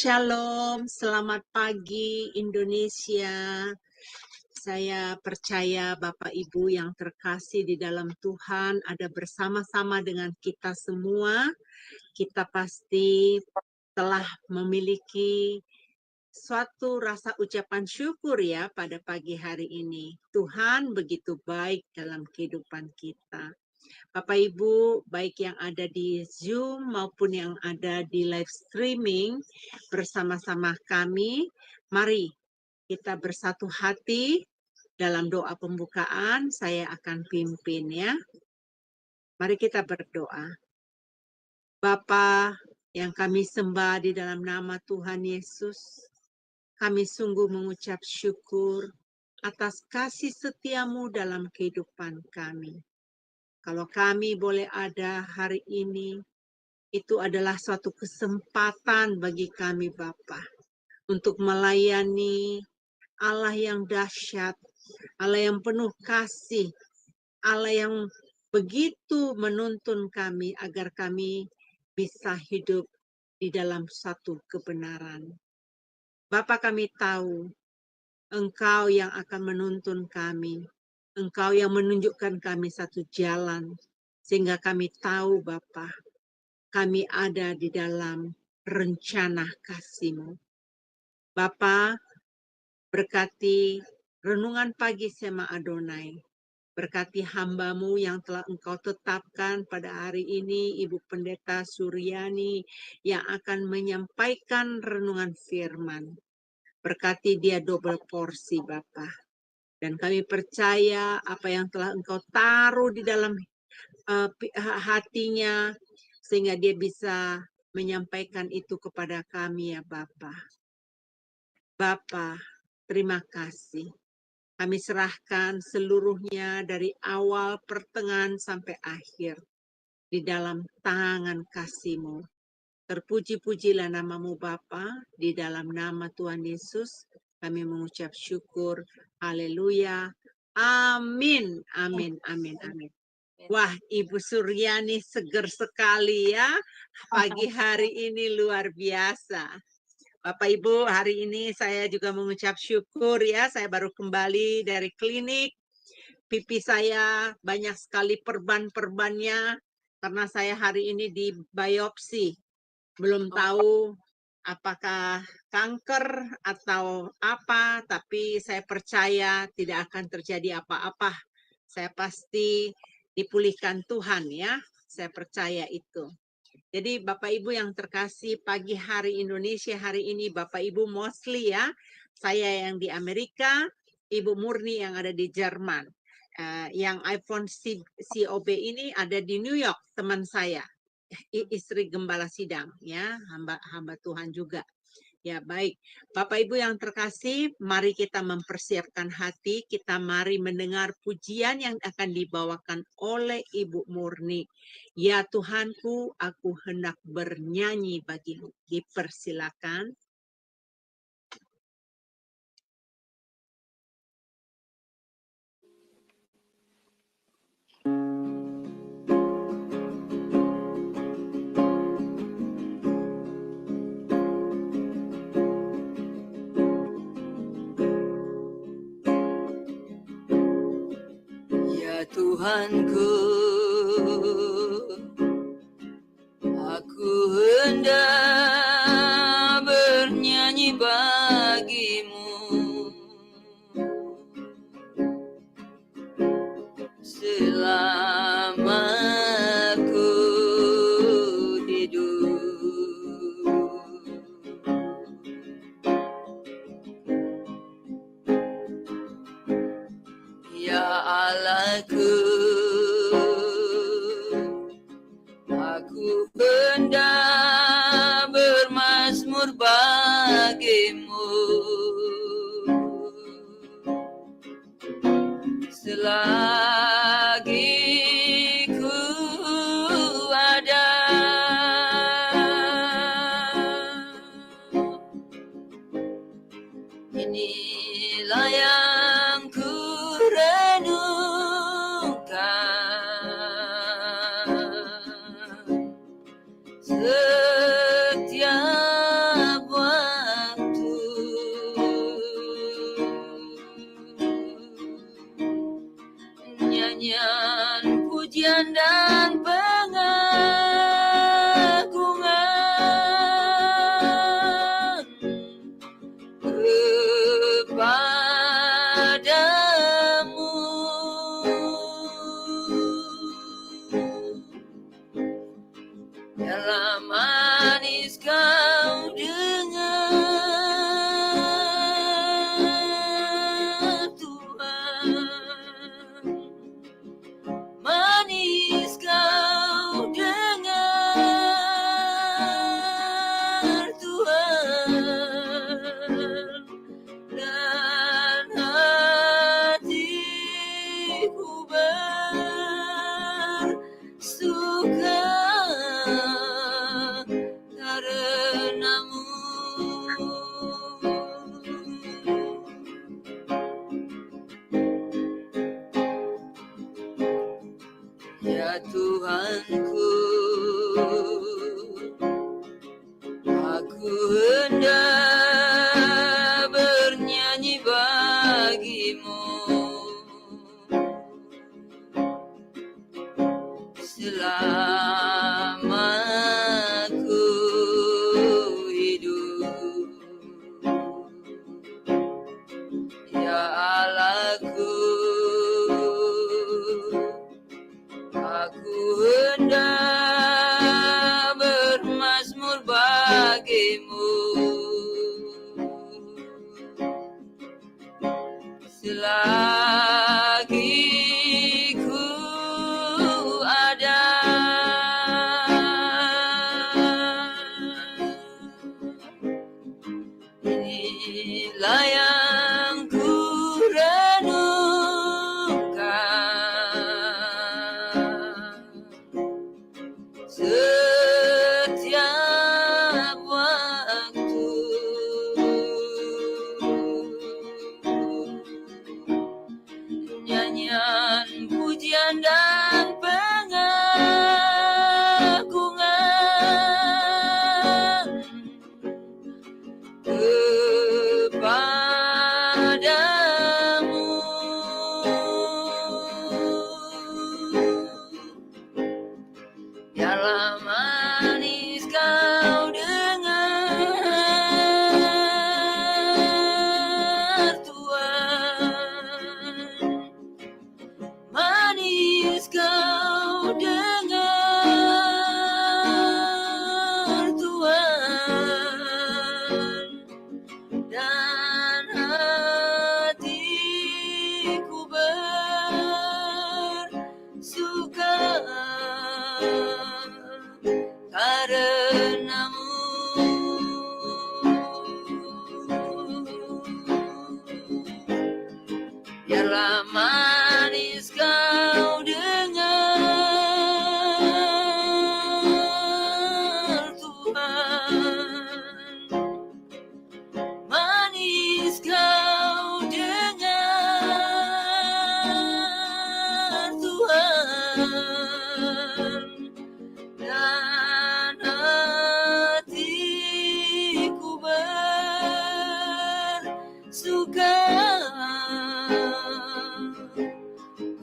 Shalom, selamat pagi Indonesia. Saya percaya Bapak Ibu yang terkasih di dalam Tuhan ada bersama-sama dengan kita semua. Kita pasti telah memiliki suatu rasa ucapan syukur ya pada pagi hari ini. Tuhan begitu baik dalam kehidupan kita. Bapak Ibu, baik yang ada di Zoom maupun yang ada di live streaming bersama-sama kami, mari kita bersatu hati dalam doa pembukaan. Saya akan pimpin ya. Mari kita berdoa. Bapa yang kami sembah di dalam nama Tuhan Yesus, kami sungguh mengucap syukur atas kasih setiamu dalam kehidupan kami. Kalau kami boleh ada hari ini, itu adalah suatu kesempatan bagi kami Bapa untuk melayani Allah yang dahsyat, Allah yang penuh kasih, Allah yang begitu menuntun kami agar kami bisa hidup di dalam satu kebenaran. Bapa, kami tahu Engkau yang akan menuntun kami, Engkau yang menunjukkan kami satu jalan, sehingga kami tahu Bapa, kami ada di dalam rencana kasih-Mu. Bapa, berkati renungan pagi Sema Adonai, berkati hamba-Mu yang telah Engkau tetapkan pada hari ini, Ibu Pendeta Suryani, yang akan menyampaikan renungan firman. Berkati dia double porsi, Bapa. Dan kami percaya apa yang telah Engkau taruh di dalam hatinya, sehingga dia bisa menyampaikan itu kepada kami ya Bapa. Bapa, terima kasih. Kami serahkan seluruhnya dari awal, pertengahan, sampai akhir di dalam tangan kasih-Mu. Terpuji-pujilah nama-Mu Bapa, di dalam nama Tuhan Yesus kami mengucap syukur. Haleluya. Amin, amin, amin, amin. Wah, Ibu Suryani seger sekali ya. Pagi hari ini luar biasa. Bapak Ibu, hari ini saya juga mengucap syukur ya. Saya baru kembali dari klinik. Pipi saya banyak sekali perban-perbannya karena saya hari ini di biopsi. Belum tahu apakah kanker atau apa, tapi saya percaya tidak akan terjadi apa-apa. Saya pasti dipulihkan Tuhan ya, saya percaya itu. Jadi Bapak Ibu yang terkasih, pagi hari Indonesia hari ini Bapak Ibu mostly ya, saya yang di Amerika, Ibu Murni yang ada di Jerman. Yang iPhone COB ini ada di New York, teman saya. Istri gembala sidang ya, hamba Tuhan juga. Ya baik, Bapak Ibu yang terkasih, mari kita mempersiapkan hati, kita mari mendengar pujian yang akan dibawakan oleh Ibu Murni. Ya Tuhanku, aku hendak bernyanyi bagimu. Dipersilakan. Ya Tuhanku, aku hendak bernyanyi bagimu selama aku hidup. Ya Allahku, aku hendak bermazmur bagimu selagi ku ada. Inilah yang ku renungkan setiap waktu. nyanyian pujian dan pengagungan kepadamu. Dalam manis kau dengar Tuhan, manis kau dengar Tuhan, dan hatiku bersuka karenamu. Ya Tuhanku, aku hendak bernyanyi bagimu selama ku hidup. Ya Allahku, aku hendak bermazmur bagimu selagi ku ada. Inilah yang ku renungkan setiap waktu. Nyanyian pujian dan pengagungan kepadamu. Dalam manis kau dengar Tuhan, manis kau dengar Tuhan, dan hatiku bersuka karenamu. Biarlah manis kau dengar Tuhan, manis kau dengar Tuhan, dan hatiku bersuka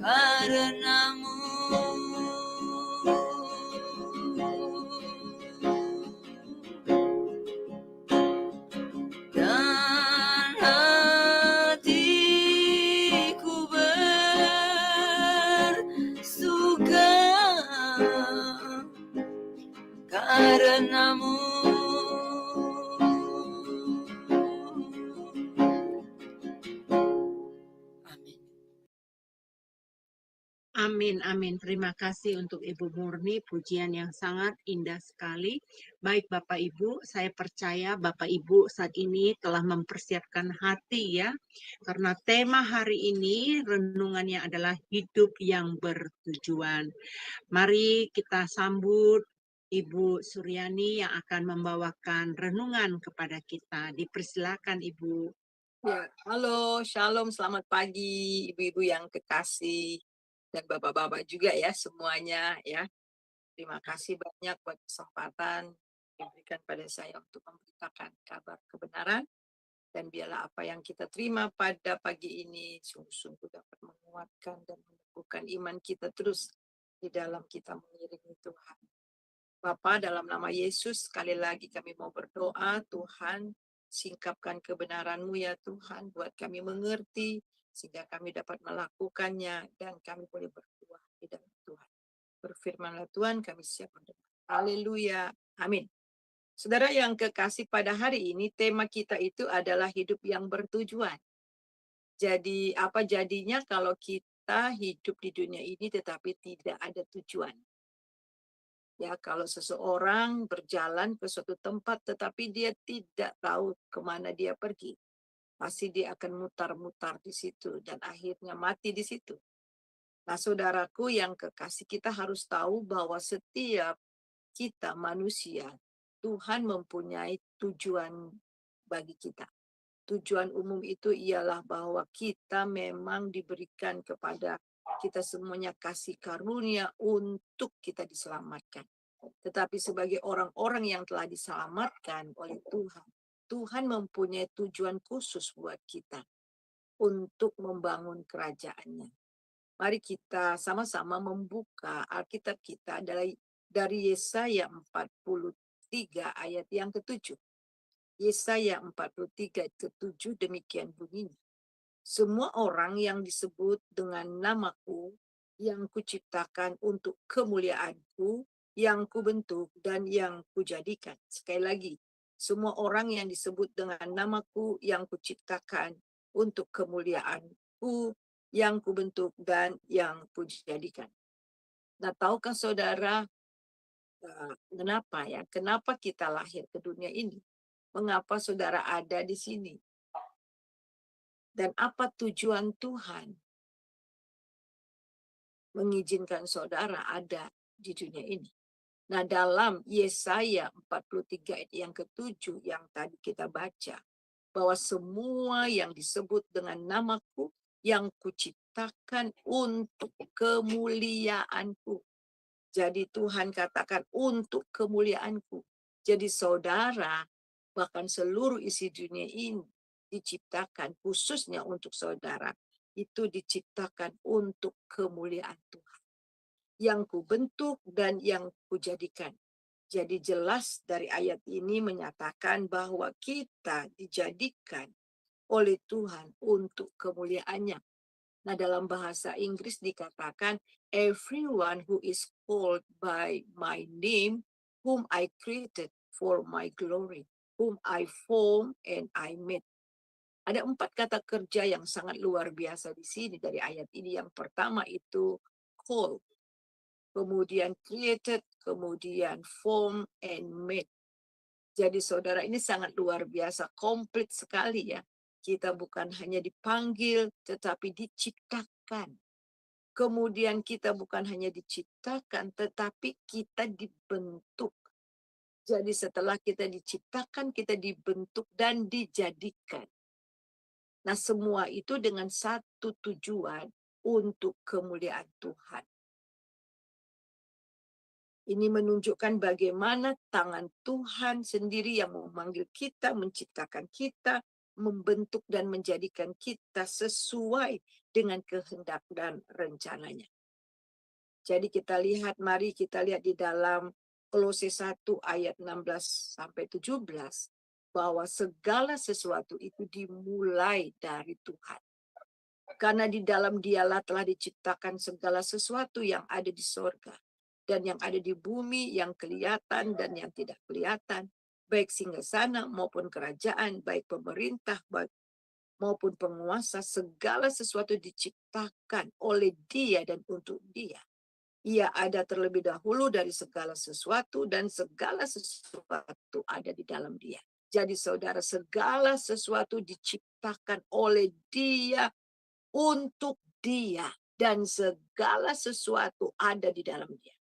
karenamu. Dan hatiku bersuka karenamu. Amin. Amin, amin. Terima kasih untuk Ibu Murni, pujian yang sangat indah sekali. Baik Bapak Ibu, saya percaya Bapak Ibu saat ini telah mempersiapkan hati ya. Karena tema hari ini renungannya adalah hidup yang bertujuan. Mari kita sambut Ibu Suryani yang akan membawakan renungan kepada kita. Dipersilakan Ibu. Ya, halo, shalom, selamat pagi ibu-ibu yang kekasih dan bapak-bapak juga ya semuanya ya. Terima kasih banyak buat kesempatan diberikan pada saya untuk memberitakan kabar kebenaran, dan biarlah apa yang kita terima pada pagi ini sungguh-sungguh dapat menguatkan dan teguhkan iman kita terus di dalam kita mengiringi Tuhan. Bapa, dalam nama Yesus, sekali lagi kami mau berdoa, Tuhan, singkapkan kebenaran-Mu ya Tuhan, buat kami mengerti, sehingga kami dapat melakukannya, dan kami boleh berbuah di dalam Tuhan. Berfirmanlah Tuhan, kami siap mendengar. Haleluya. Amin. Saudara yang kekasih, pada hari ini tema kita itu adalah hidup yang bertujuan. Jadi apa jadinya kalau kita hidup di dunia ini tetapi tidak ada tujuan? Ya, kalau seseorang berjalan ke suatu tempat tetapi dia tidak tahu kemana dia pergi, pasti dia akan mutar-mutar di situ dan akhirnya mati di situ. Nah, saudaraku yang kekasih, kita harus tahu bahwa setiap kita manusia, Tuhan mempunyai tujuan bagi kita. Tujuan umum itu ialah bahwa kita memang diberikan kepada kita semuanya kasih karunia untuk kita diselamatkan. Tetapi sebagai orang-orang yang telah diselamatkan oleh Tuhan, Tuhan mempunyai tujuan khusus buat kita untuk membangun kerajaannya. Mari kita sama-sama membuka Alkitab kita dari Yesaya 43 ayat yang ke-7. Yesaya 43 ke-7 demikian bunyinya. Semua orang yang disebut dengan namaku, yang kuciptakan untuk kemuliaanku, yang kubentuk dan yang kujadikan. Sekali lagi, semua orang yang disebut dengan namaku, yang kuciptakan untuk kemuliaanku, yang kubentuk dan yang kujadikan. Nah, tahukah saudara kenapa kita lahir ke dunia ini? Mengapa saudara ada di sini? Dan apa tujuan Tuhan mengizinkan saudara ada di dunia ini? Nah, dalam Yesaya 43 ayat yang ke-7 yang tadi kita baca, bahwa semua yang disebut dengan namaku, yang kuciptakan untuk kemuliaanku. Jadi Tuhan katakan untuk kemuliaanku. Jadi saudara, bahkan seluruh isi dunia ini diciptakan khususnya untuk saudara. Itu diciptakan untuk kemuliaan Tuhan. Yang kubentuk dan yang kujadikan. Jadi jelas dari ayat ini menyatakan bahwa kita dijadikan oleh Tuhan untuk kemuliaannya. Nah, dalam bahasa Inggris dikatakan, everyone who is called by my name, whom I created for my glory, whom I formed and I made. Ada 4 kata kerja yang sangat luar biasa di sini dari ayat ini. Yang pertama itu called, kemudian created, kemudian formed and made. Jadi saudara, ini sangat luar biasa, komplit sekali ya. Kita bukan hanya dipanggil, tetapi diciptakan. Kemudian kita bukan hanya diciptakan, tetapi kita dibentuk. Jadi setelah kita diciptakan, kita dibentuk dan dijadikan. Nah, semua itu dengan satu tujuan, untuk kemuliaan Tuhan. Ini menunjukkan bagaimana tangan Tuhan sendiri yang memanggil kita, menciptakan kita, membentuk dan menjadikan kita sesuai dengan kehendak dan rencananya. Jadi mari kita lihat di dalam Kolose 1 ayat 16 sampai 17 bahwa segala sesuatu itu dimulai dari Tuhan. Karena di dalam Dialah telah diciptakan segala sesuatu yang ada di sorga dan yang ada di bumi, yang kelihatan dan yang tidak kelihatan, baik singgasana maupun kerajaan, baik pemerintah maupun penguasa, segala sesuatu diciptakan oleh Dia dan untuk Dia. Ia ada terlebih dahulu dari segala sesuatu dan segala sesuatu ada di dalam Dia. Jadi saudara, segala sesuatu diciptakan oleh Dia, untuk Dia, dan segala sesuatu ada di dalam Dia.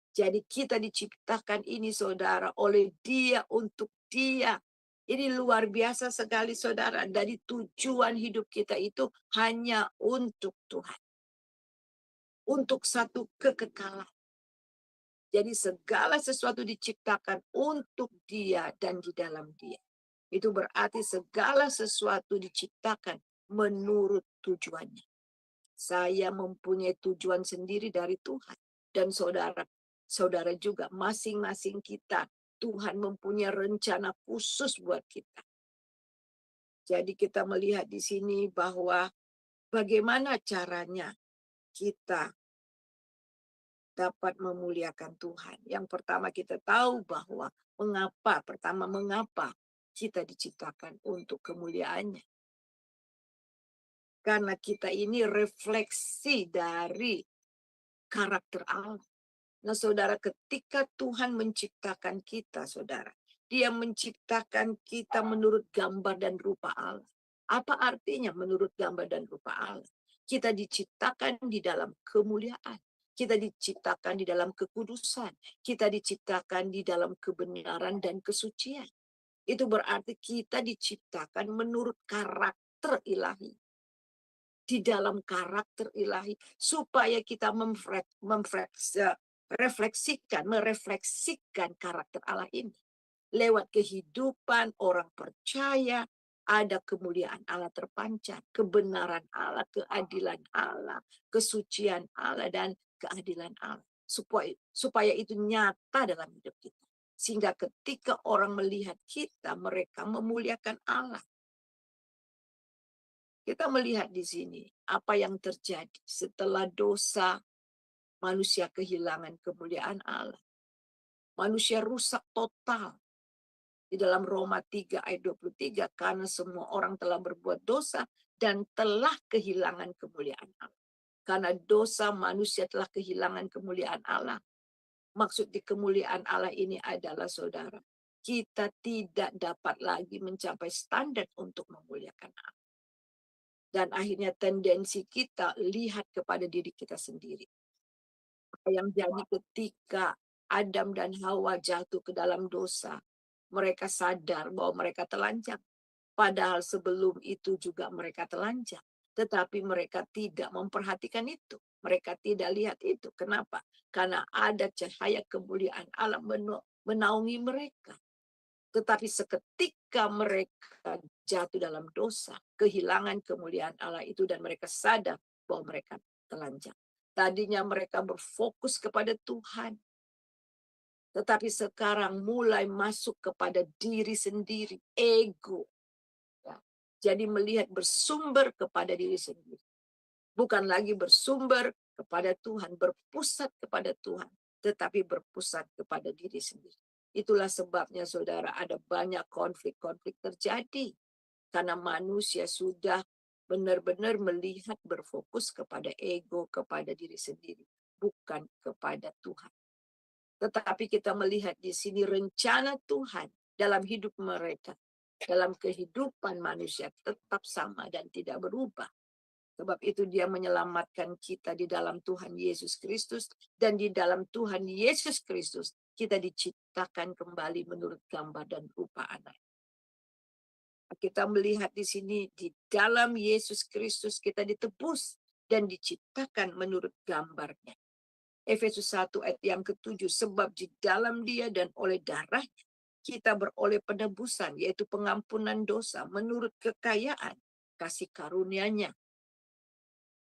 Jadi kita diciptakan ini saudara oleh Dia, untuk Dia. Ini luar biasa sekali saudara. Dari tujuan hidup kita itu hanya untuk Tuhan. Untuk satu kekekalan. Jadi segala sesuatu diciptakan untuk Dia dan di dalam Dia. Itu berarti segala sesuatu diciptakan menurut tujuannya. Saya mempunyai tujuan sendiri dari Tuhan. Dan saudara juga, masing-masing kita, Tuhan mempunyai rencana khusus buat kita. Jadi kita melihat di sini bahwa bagaimana caranya kita dapat memuliakan Tuhan. Yang pertama kita tahu bahwa mengapa kita diciptakan untuk kemuliaannya. Karena kita ini refleksi dari karakter Allah. Nah, saudara, ketika Tuhan menciptakan kita, saudara, Dia menciptakan kita menurut gambar dan rupa Allah. Apa artinya menurut gambar dan rupa Allah? Kita diciptakan di dalam kemuliaan. Kita diciptakan di dalam kekudusan. Kita diciptakan di dalam kebenaran dan kesucian. Itu berarti kita diciptakan menurut karakter ilahi. Di dalam karakter ilahi, supaya kita merefleksikan karakter Allah ini. Lewat kehidupan orang percaya, ada kemuliaan Allah terpancar, kebenaran Allah, keadilan Allah, kesucian Allah, dan keadilan Allah. Supaya itu nyata dalam hidup kita. Sehingga ketika orang melihat kita, mereka memuliakan Allah. Kita melihat di sini apa yang terjadi setelah dosa, manusia kehilangan kemuliaan Allah. Manusia rusak total. Di dalam Roma 3 ayat 23, karena semua orang telah berbuat dosa dan telah kehilangan kemuliaan Allah. Karena dosa manusia telah kehilangan kemuliaan Allah. Maksud di kemuliaan Allah ini adalah, saudara, kita tidak dapat lagi mencapai standar untuk memuliakan Allah. Dan akhirnya tendensi kita lihat kepada diri kita sendiri. Apa yang jadi ketika Adam dan Hawa jatuh ke dalam dosa, mereka sadar bahwa mereka telanjang. Padahal sebelum itu juga mereka telanjang. Tetapi mereka tidak memperhatikan itu. Mereka tidak lihat itu. Kenapa? Karena ada cahaya kemuliaan Allah menaungi mereka. Tetapi seketika mereka jatuh dalam dosa, kehilangan kemuliaan Allah itu, dan mereka sadar bahwa mereka telanjang. Tadinya mereka berfokus kepada Tuhan, tetapi sekarang mulai masuk kepada diri sendiri, ego. Ya. Jadi melihat bersumber kepada diri sendiri. Bukan lagi bersumber kepada Tuhan, berpusat kepada Tuhan, tetapi berpusat kepada diri sendiri. Itulah sebabnya, saudara, ada banyak konflik-konflik terjadi. Karena manusia sudah benar-benar melihat, berfokus kepada ego, kepada diri sendiri, bukan kepada Tuhan. Tetapi kita melihat di sini rencana Tuhan dalam hidup mereka, dalam kehidupan manusia tetap sama dan tidak berubah. Sebab itu Dia menyelamatkan kita di dalam Tuhan Yesus Kristus, dan di dalam Tuhan Yesus Kristus kita diciptakan kembali menurut gambar dan rupa Anak. Kita melihat di sini di dalam Yesus Kristus kita ditebus dan diciptakan menurut gambarnya. Efesus 1 ayat yang ke-7, sebab di dalam Dia dan oleh darahnya kita beroleh penebusan, yaitu pengampunan dosa menurut kekayaan kasih karunia-Nya.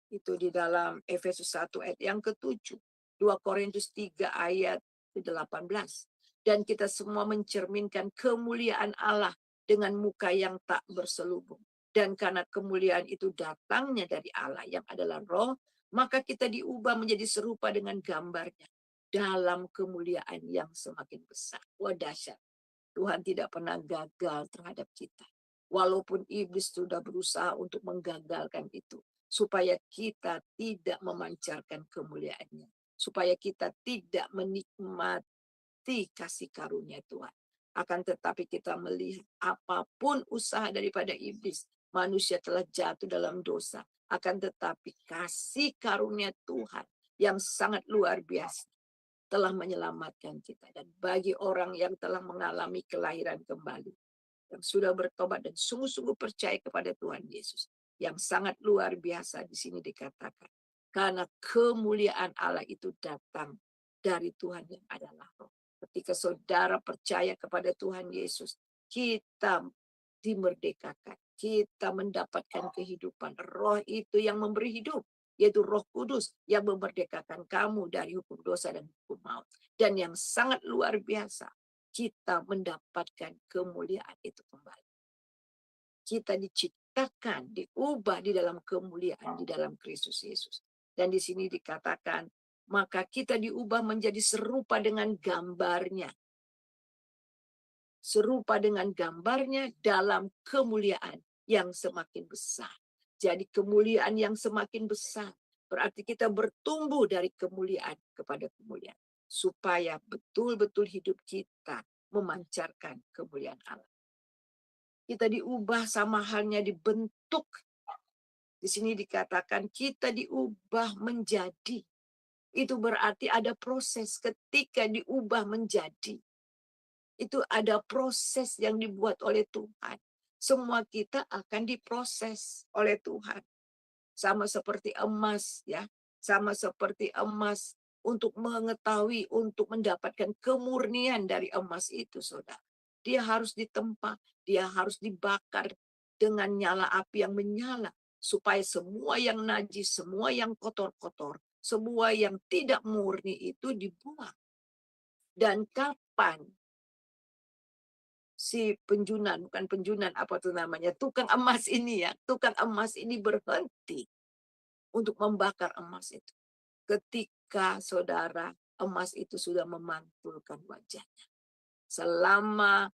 Itu di dalam Efesus 1 ayat yang ke-7. 2 Korintus 3 ayat ke-18. Dan kita semua mencerminkan kemuliaan Allah dengan muka yang tak berselubung. Dan karena kemuliaan itu datangnya dari Allah yang adalah Roh, maka kita diubah menjadi serupa dengan gambarnya dalam kemuliaan yang semakin besar. Wah, dahsyat. Tuhan tidak pernah gagal terhadap kita. Walaupun iblis sudah berusaha untuk menggagalkan itu, supaya kita tidak memancarkan kemuliaannya, supaya kita tidak menikmati kasih karunia Tuhan. Akan tetapi kita melihat apapun usaha daripada iblis, manusia telah jatuh dalam dosa. Akan tetapi kasih karunia Tuhan yang sangat luar biasa telah menyelamatkan kita. Dan bagi orang yang telah mengalami kelahiran kembali, yang sudah bertobat dan sungguh-sungguh percaya kepada Tuhan Yesus, yang sangat luar biasa di sini dikatakan, karena kemuliaan Allah itu datang dari Tuhan yang adalah Roh. Ketika saudara percaya kepada Tuhan Yesus, kita dimerdekakan, kita mendapatkan kehidupan. Roh itu yang memberi hidup. yaitu Roh Kudus yang memerdekakan kamu dari hukum dosa dan hukum maut. Dan yang sangat luar biasa, kita mendapatkan kemuliaan itu kembali. Kita diciptakan, diubah di dalam kemuliaan di dalam Kristus Yesus. Dan di sini dikatakan, maka kita diubah menjadi serupa dengan gambarnya. Serupa dengan gambarnya dalam kemuliaan yang semakin besar. Jadi kemuliaan yang semakin besar berarti kita bertumbuh dari kemuliaan kepada kemuliaan. Supaya betul-betul hidup kita memancarkan kemuliaan Allah. Kita diubah sama halnya dibentuk. Di sini dikatakan kita diubah menjadi. Itu berarti ada proses ketika diubah menjadi. Itu ada proses yang dibuat oleh Tuhan. Semua kita akan diproses oleh Tuhan. Sama seperti emas ya. Sama seperti emas untuk mengetahui, untuk mendapatkan kemurnian dari emas itu, saudara. Dia harus ditempa, dia harus dibakar dengan nyala api yang menyala. Supaya semua yang najis, semua yang kotor-kotor, semua yang tidak murni itu dibuang. Dan kapan si penjunan, bukan penjunan, apa tuh namanya, tukang emas ini ya, tukang emas ini berhenti untuk membakar emas itu. Ketika saudara emas itu sudah memantulkan wajahnya. Selama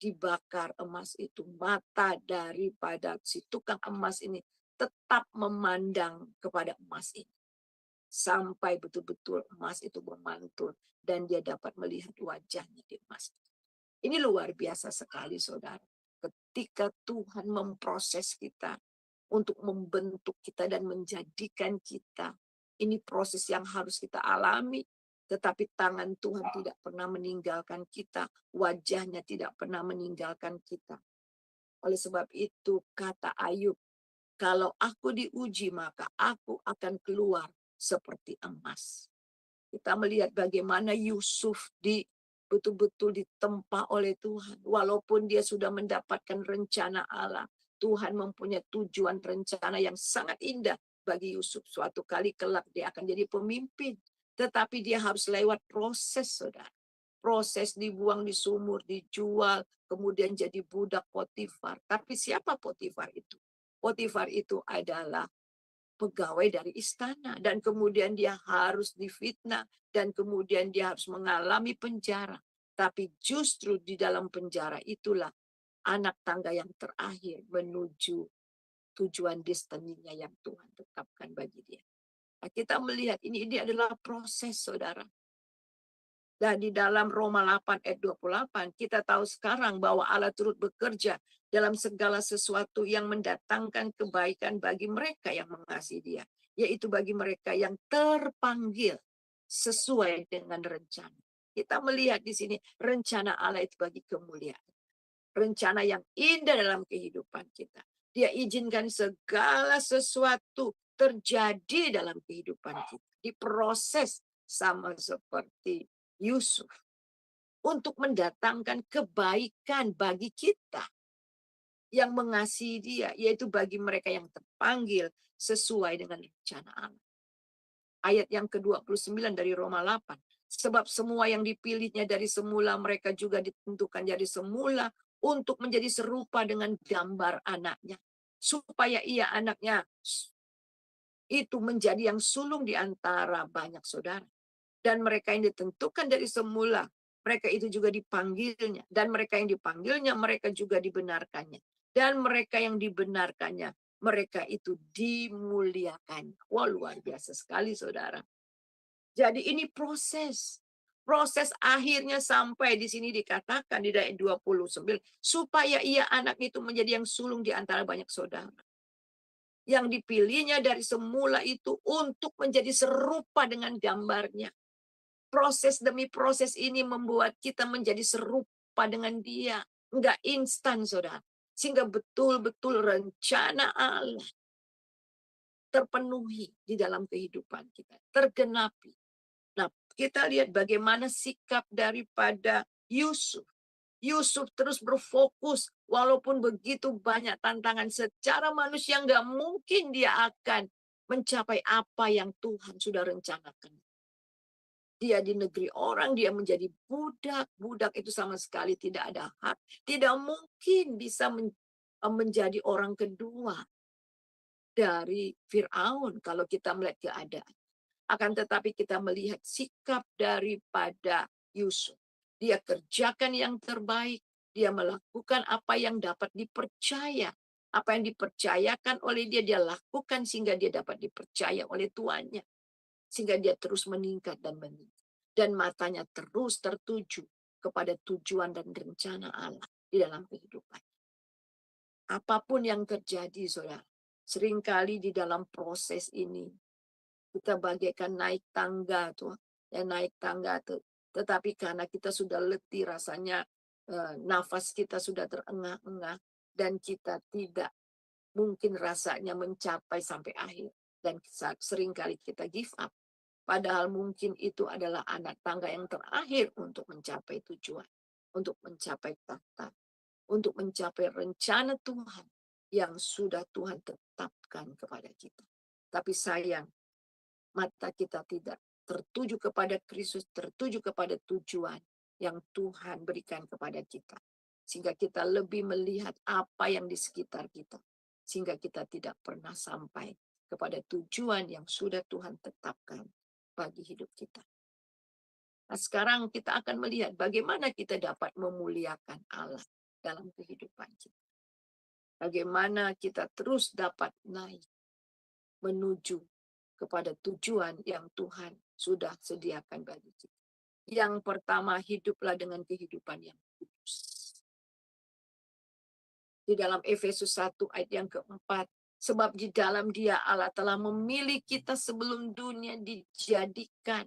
dibakar emas itu, mata daripada si tukang emas ini tetap memandang kepada emas ini. Sampai betul-betul emas itu memantul dan dia dapat melihat wajahnya di emas. Ini luar biasa sekali, saudara. Ketika Tuhan memproses kita untuk membentuk kita dan menjadikan kita, ini proses yang harus kita alami. Tetapi tangan Tuhan tidak pernah meninggalkan kita. Wajahnya tidak pernah meninggalkan kita. Oleh sebab itu kata Ayub, kalau aku diuji maka aku akan keluar seperti emas. Kita melihat bagaimana Yusuf betul-betul ditempa oleh Tuhan. Walaupun dia sudah mendapatkan rencana Allah. Tuhan mempunyai tujuan rencana yang sangat indah bagi Yusuf. Suatu kali kelak dia akan jadi pemimpin. Tetapi dia harus lewat proses, saudara. Proses dibuang di sumur, dijual, kemudian jadi budak Potifar. Tapi siapa Potifar itu? Potifar itu adalah pegawai dari istana. Dan kemudian dia harus difitnah. Dan kemudian dia harus mengalami penjara. Tapi justru di dalam penjara itulah anak tangga yang terakhir menuju tujuan destininya yang Tuhan tetapkan bagi dia. Nah, kita melihat ini adalah proses, saudara. Dan di dalam Roma 8 ayat 28, kita tahu sekarang bahwa Allah turut bekerja dalam segala sesuatu yang mendatangkan kebaikan bagi mereka yang mengasihi dia. Yaitu bagi mereka yang terpanggil sesuai dengan rencana. Kita melihat di sini rencana Allah itu bagi kemuliaan. Rencana yang indah dalam kehidupan kita. Dia izinkan segala sesuatu terjadi dalam kehidupan kita. Diproses sama seperti Yusuf. Untuk mendatangkan kebaikan bagi kita. Yang mengasihi dia. Yaitu bagi mereka yang terpanggil sesuai dengan rencana Allah. Ayat yang ke-29 dari Roma 8. Sebab semua yang dipilihnya dari semula mereka juga ditentukan dari semula untuk menjadi serupa dengan gambar anaknya. Supaya ia anaknya itu menjadi yang sulung di antara banyak saudara. Dan mereka yang ditentukan dari semula, mereka itu juga dipanggilnya. Dan mereka yang dipanggilnya, mereka juga dibenarkannya. Dan mereka yang dibenarkannya, mereka itu dimuliakan. Wah, luar biasa sekali, saudara. Jadi ini proses. Proses akhirnya sampai di sini dikatakan di ayat 29. Supaya ia anak itu menjadi yang sulung di antara banyak saudara. Yang dipilihnya dari semula itu untuk menjadi serupa dengan gambarnya. Proses demi proses ini membuat kita menjadi serupa dengan dia. Enggak instan, saudara. Sehingga betul-betul rencana Allah terpenuhi di dalam kehidupan kita. Tergenapi. Nah, kita lihat bagaimana sikap daripada Yusuf. Yusuf terus berfokus walaupun begitu banyak tantangan secara manusia nggak mungkin dia akan mencapai apa yang Tuhan sudah rencanakan. Dia di negeri orang, dia menjadi budak. Budak itu sama sekali tidak ada hak. Tidak mungkin bisa menjadi orang kedua dari Firaun kalau kita melihat keadaan. Akan tetapi kita melihat sikap daripada Yusuf. Dia kerjakan yang terbaik. Dia melakukan apa yang dapat dipercaya. Apa yang dipercayakan oleh dia, dia lakukan sehingga dia dapat dipercaya oleh tuannya. Sehingga dia terus meningkat dan meningkat. Dan matanya terus tertuju kepada tujuan dan rencana Allah di dalam kehidupan. Apapun yang terjadi, saudara, seringkali di dalam proses ini, kita bagaikan naik tangga tuh, ya naik tangga tuh. Tetapi karena kita sudah letih rasanya, nafas kita sudah terengah-engah, dan kita tidak mungkin rasanya mencapai sampai akhir. Dan seringkali kita give up. Padahal mungkin itu adalah anak tangga yang terakhir untuk mencapai tujuan, untuk mencapai tahta, untuk mencapai rencana Tuhan yang sudah Tuhan tetapkan kepada kita. Tapi sayang, mata kita tidak tertuju kepada Kristus, tertuju kepada tujuan yang Tuhan berikan kepada kita. Sehingga kita lebih melihat apa yang di sekitar kita. Sehingga kita tidak pernah sampai kepada tujuan yang sudah Tuhan tetapkan bagi hidup kita. Nah, sekarang kita akan melihat bagaimana kita dapat memuliakan Allah dalam kehidupan kita. Bagaimana kita terus dapat naik menuju kepada tujuan yang Tuhan sudah sediakan bagi kita. Yang pertama, hiduplah dengan kehidupan yang kudus. Di dalam Efesus 1 ayat yang keempat, sebab di dalam Dia Allah telah memilih kita sebelum dunia dijadikan.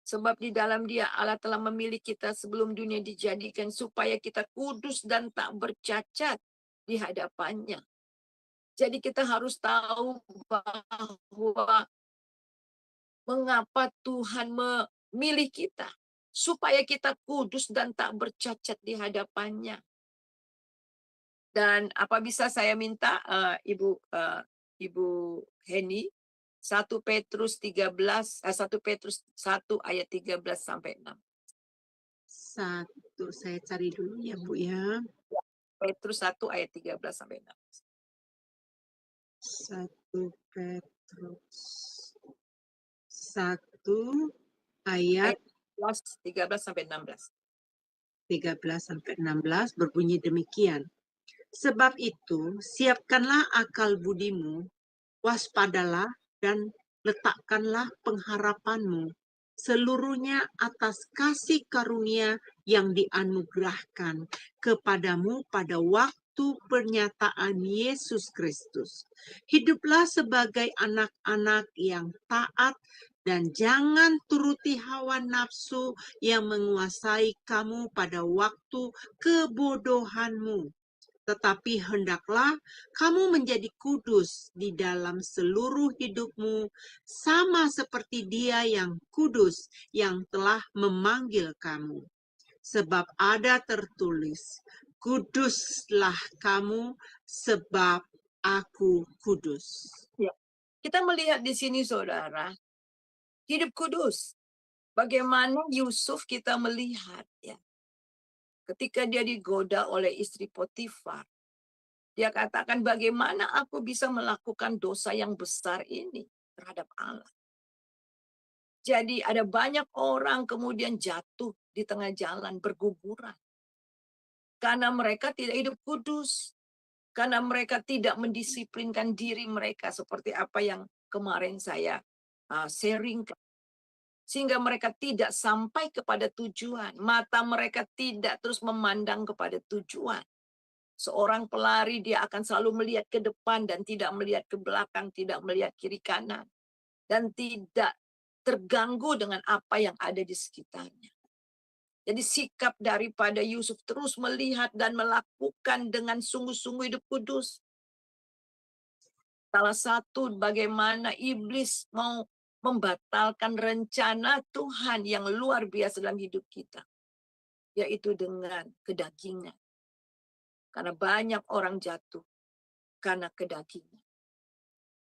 Sebab di dalam Dia Allah telah memilih kita sebelum dunia dijadikan supaya kita kudus dan tak bercacat di hadapannya. Jadi kita harus tahu bahwa mengapa Tuhan memilih kita. Supaya kita kudus dan tak bercacat di hadapannya. Dan apa bisa saya minta Ibu Heni, 1 Petrus 1 Petrus 1 ayat 13 sampai 6. Satu, saya cari dulu ya Bu ya. Petrus 1 ayat 13 sampai 6. 1 Petrus 1 ayat 13 sampai 16. 13 sampai 16 berbunyi demikian. Sebab itu, siapkanlah akal budimu, waspadalah dan letakkanlah pengharapanmu seluruhnya atas kasih karunia yang dianugerahkan kepadamu pada waktu pernyataan Yesus Kristus. Hiduplah sebagai anak-anak yang taat dan jangan turuti hawa nafsu yang menguasai kamu pada waktu kebodohanmu. Tetapi hendaklah kamu menjadi kudus di dalam seluruh hidupmu, sama seperti Dia yang kudus yang telah memanggil kamu. Sebab ada tertulis, kuduslah kamu sebab aku kudus. Ya. Kita melihat di sini saudara, hidup kudus. Bagaimana Yusuf kita melihat ya. Ketika dia digoda oleh istri Potifar, dia katakan bagaimana aku bisa melakukan dosa yang besar ini terhadap Allah. Jadi ada banyak orang kemudian jatuh di tengah jalan berguguran. Karena mereka tidak hidup kudus. Karena mereka tidak mendisiplinkan diri mereka seperti apa yang kemarin saya sharing. Sehingga mereka tidak sampai kepada tujuan. Mata mereka tidak terus memandang kepada tujuan. Seorang pelari dia akan selalu melihat ke depan dan tidak melihat ke belakang, tidak melihat kiri kanan. Dan tidak terganggu dengan apa yang ada di sekitarnya. Jadi sikap daripada Yusuf terus melihat dan melakukan dengan sungguh-sungguh hidup kudus. Salah satu bagaimana iblis mau membatalkan rencana Tuhan yang luar biasa dalam hidup kita. Yaitu dengan kedagingan. Karena banyak orang jatuh karena kedagingan.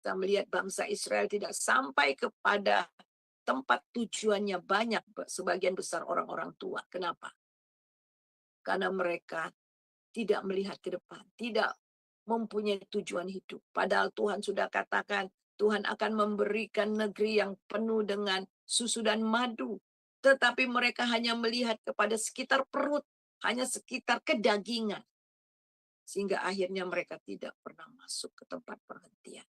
Kita melihat bangsa Israel tidak sampai kepada tempat tujuannya banyak, sebagian besar orang-orang tua. Kenapa? Karena mereka tidak melihat ke depan, tidak mempunyai tujuan hidup. Padahal Tuhan sudah katakan, Tuhan akan memberikan negeri yang penuh dengan susu dan madu. Tetapi mereka hanya melihat kepada sekitar perut, hanya sekitar kedagingan. Sehingga akhirnya mereka tidak pernah masuk ke tempat perhentian.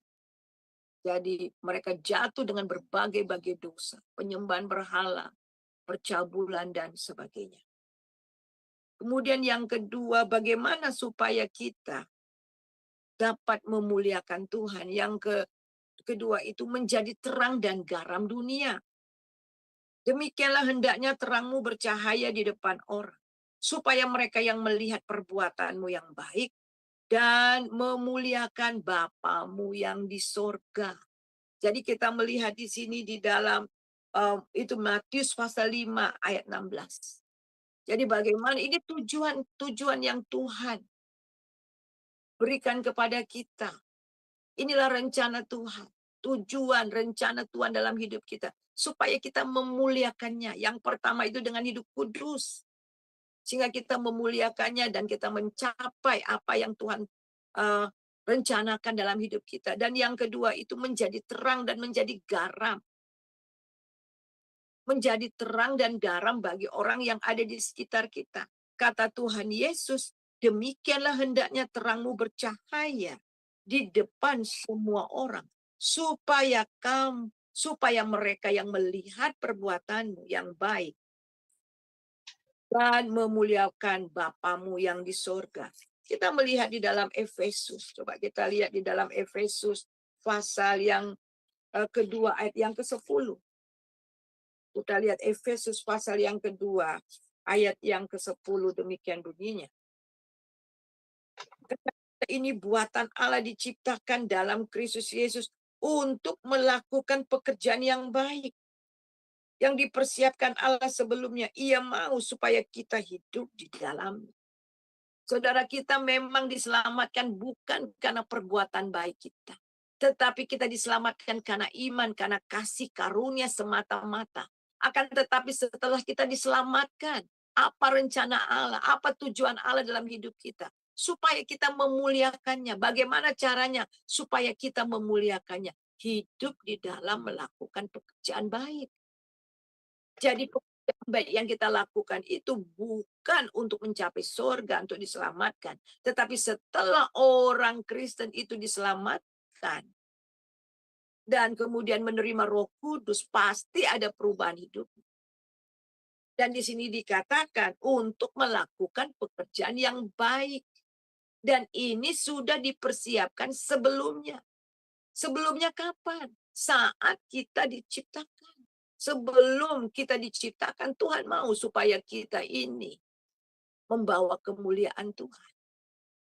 Jadi mereka jatuh dengan berbagai-bagai dosa, penyembahan berhala, percabulan, dan sebagainya. Kemudian yang kedua, bagaimana supaya kita dapat memuliakan Tuhan. Yang kedua itu menjadi terang dan garam dunia. Demikianlah hendaknya terangmu bercahaya di depan orang, supaya mereka yang melihat perbuatanmu yang baik dan memuliakan Bapamu yang di sorga. Jadi kita melihat di sini di dalam itu Matius pasal 5 ayat 16. Jadi bagaimana ini tujuan yang Tuhan berikan kepada kita. Inilah rencana Tuhan. Tujuan, rencana Tuhan dalam hidup kita. Supaya kita memuliakannya. Yang pertama itu dengan hidup kudus. Sehingga kita memuliakannya dan kita mencapai apa yang Tuhan rencanakan dalam hidup kita. Dan yang kedua itu menjadi terang dan menjadi garam. Menjadi terang dan garam bagi orang yang ada di sekitar kita. Kata Tuhan Yesus, demikianlah hendaknya terangmu bercahaya di depan semua orang. Supaya mereka yang melihat perbuatanmu yang baik dan memuliakan Bapamu yang di sorga. Kita melihat di dalam Efesus. Coba kita lihat di dalam Efesus pasal yang kedua ayat yang ke-10. Kita lihat Efesus pasal yang kedua ayat yang ke-10 demikian bunyinya. Ini buatan Allah diciptakan dalam Kristus Yesus untuk melakukan pekerjaan yang baik. Yang dipersiapkan Allah sebelumnya. Ia mau supaya kita hidup di dalamnya. Saudara, kita memang diselamatkan bukan karena perbuatan baik kita. Tetapi kita diselamatkan karena iman, karena kasih karunia semata-mata. Akan tetapi setelah kita diselamatkan, apa rencana Allah, apa tujuan Allah dalam hidup kita? Supaya kita memuliakannya. Bagaimana caranya? Supaya kita memuliakannya. Hidup di dalam melakukan pekerjaan baik. Jadi pekerjaan baik yang kita lakukan itu bukan untuk mencapai surga, untuk diselamatkan. Tetapi setelah orang Kristen itu diselamatkan, dan kemudian menerima Roh Kudus, pasti ada perubahan hidup. Dan di sini dikatakan untuk melakukan pekerjaan yang baik. Dan ini sudah dipersiapkan sebelumnya. Sebelumnya kapan? Saat kita diciptakan. Sebelum kita diciptakan, Tuhan mau supaya kita ini membawa kemuliaan Tuhan.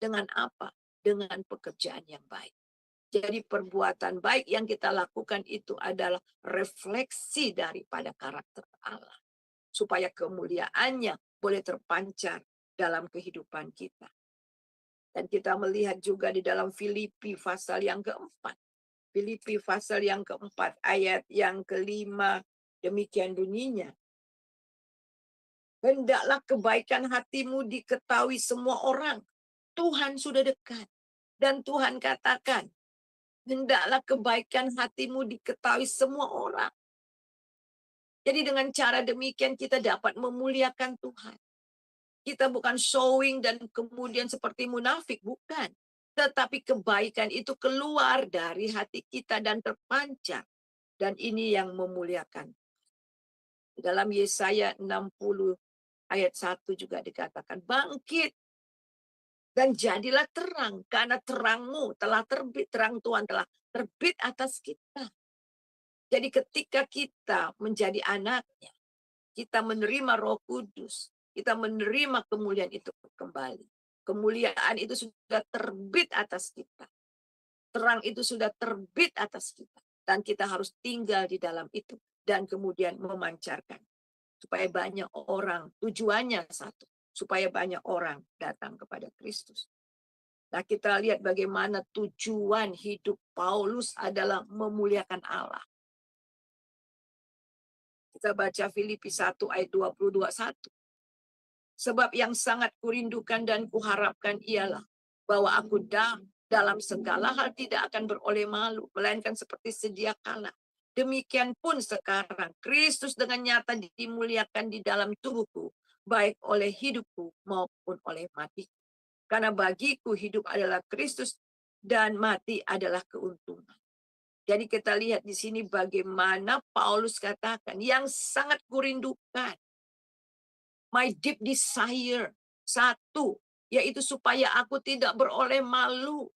Dengan apa? Dengan pekerjaan yang baik. Jadi perbuatan baik yang kita lakukan itu adalah refleksi daripada karakter Allah. Supaya kemuliaannya boleh terpancar dalam kehidupan kita. Dan kita melihat juga di dalam Filipi pasal yang keempat. Filipi pasal yang keempat ayat yang kelima. Demikian bunyinya. Hendaklah kebaikan hatimu diketahui semua orang. Tuhan sudah dekat. Dan Tuhan katakan, hendaklah kebaikan hatimu diketahui semua orang. Jadi dengan cara demikian kita dapat memuliakan Tuhan. Kita bukan showing dan kemudian seperti munafik, bukan. Tetapi kebaikan itu keluar dari hati kita dan terpancar. Dan ini yang memuliakan. Dalam Yesaya 60 ayat 1 juga dikatakan, bangkit dan jadilah terang, karena terangmu telah terbit, terang Tuhan telah terbit atas kita. Jadi ketika kita menjadi anaknya, kita menerima Roh Kudus, kita menerima kemuliaan itu kembali. Kemuliaan itu sudah terbit atas kita. Terang itu sudah terbit atas kita. Dan kita harus tinggal di dalam itu. Dan kemudian memancarkan. Supaya banyak orang, tujuannya satu. Supaya banyak orang datang kepada Kristus. Nah, kita lihat bagaimana tujuan hidup Paulus adalah memuliakan Allah. Kita baca Filipi 1 ayat 20-21. Sebab yang sangat kurindukan dan kuharapkan ialah bahwa aku dalam segala hal tidak akan beroleh malu, melainkan seperti sedia kala. Demikian pun sekarang, Kristus dengan nyata dimuliakan di dalam tubuhku, baik oleh hidupku maupun oleh matiku. Karena bagiku hidup adalah Kristus dan mati adalah keuntungan. Jadi kita lihat di sini bagaimana Paulus katakan yang sangat kurindukan. My deep desire. Satu, yaitu supaya aku tidak beroleh malu.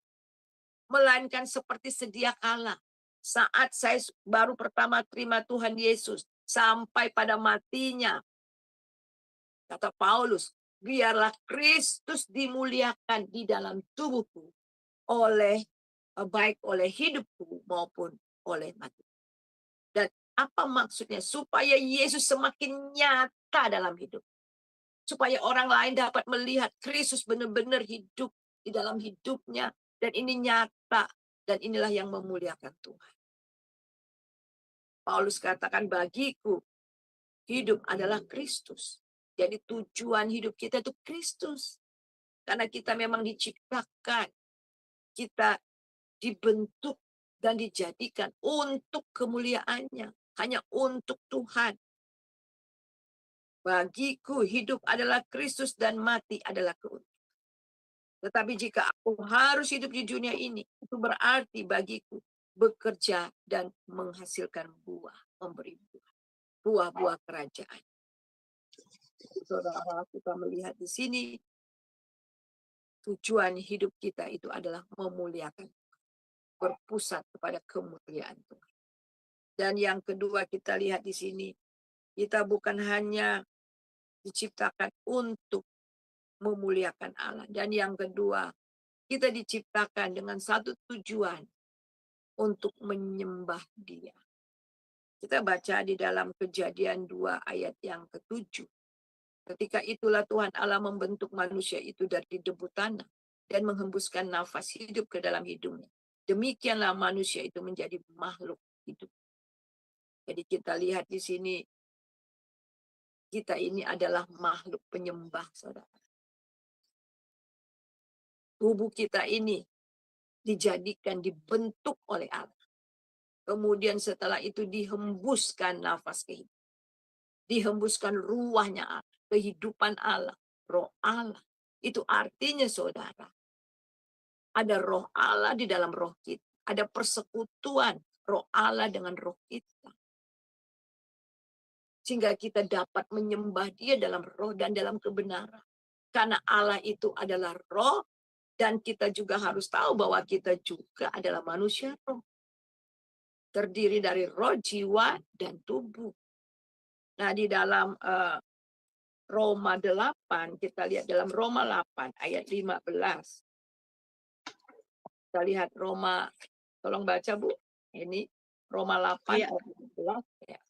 Melainkan seperti sedia kala. Saat saya baru pertama terima Tuhan Yesus. Sampai pada matinya. Kata Paulus, biarlah Kristus dimuliakan di dalam tubuhku. Baik oleh hidupku maupun oleh mati. Dan apa maksudnya? Supaya Yesus semakin nyata dalam hidup. Supaya orang lain dapat melihat Kristus benar-benar hidup di dalam hidupnya. Dan ini nyata. Dan inilah yang memuliakan Tuhan. Paulus katakan bagiku hidup adalah Kristus. Jadi tujuan hidup kita itu Kristus. Karena kita memang diciptakan. Kita dibentuk dan dijadikan untuk kemuliaannya. Hanya untuk Tuhan. Bagiku hidup adalah Kristus dan mati adalah keuntungan. Tetapi jika aku harus hidup di dunia ini, itu berarti bagiku bekerja dan menghasilkan buah, memberi buah. Buah-buah kerajaan. Saudara, kita melihat di sini tujuan hidup kita itu adalah memuliakan, berpusat kepada kemuliaan Tuhan. Dan yang kedua kita lihat di sini, kita bukan hanya diciptakan untuk memuliakan Allah. Dan yang kedua, kita diciptakan dengan satu tujuan untuk menyembah Dia. Kita baca di dalam Kejadian 2 ayat yang ke-7. Ketika itulah Tuhan Allah membentuk manusia itu dari debu tanah dan menghembuskan nafas hidup ke dalam hidungnya. Demikianlah manusia itu menjadi makhluk hidup. Jadi kita lihat di sini, kita ini adalah makhluk penyembah, saudara. Tubuh kita ini dijadikan, dibentuk oleh Allah. Kemudian setelah itu dihembuskan nafas kehidupan. Dihembuskan ruahnya Allah, kehidupan Allah, roh Allah. Itu artinya saudara, ada roh Allah di dalam roh kita. Ada persekutuan roh Allah dengan roh kita. Sehingga kita dapat menyembah Dia dalam roh dan dalam kebenaran. Karena Allah itu adalah roh, dan kita juga harus tahu bahwa kita juga adalah manusia roh. Terdiri dari roh, jiwa, dan tubuh. Nah, di dalam Roma 8, kita lihat dalam Roma 8 ayat 15. Kita lihat Roma, tolong baca Bu. Ini Roma 8 Ya. ayat 15. Ya.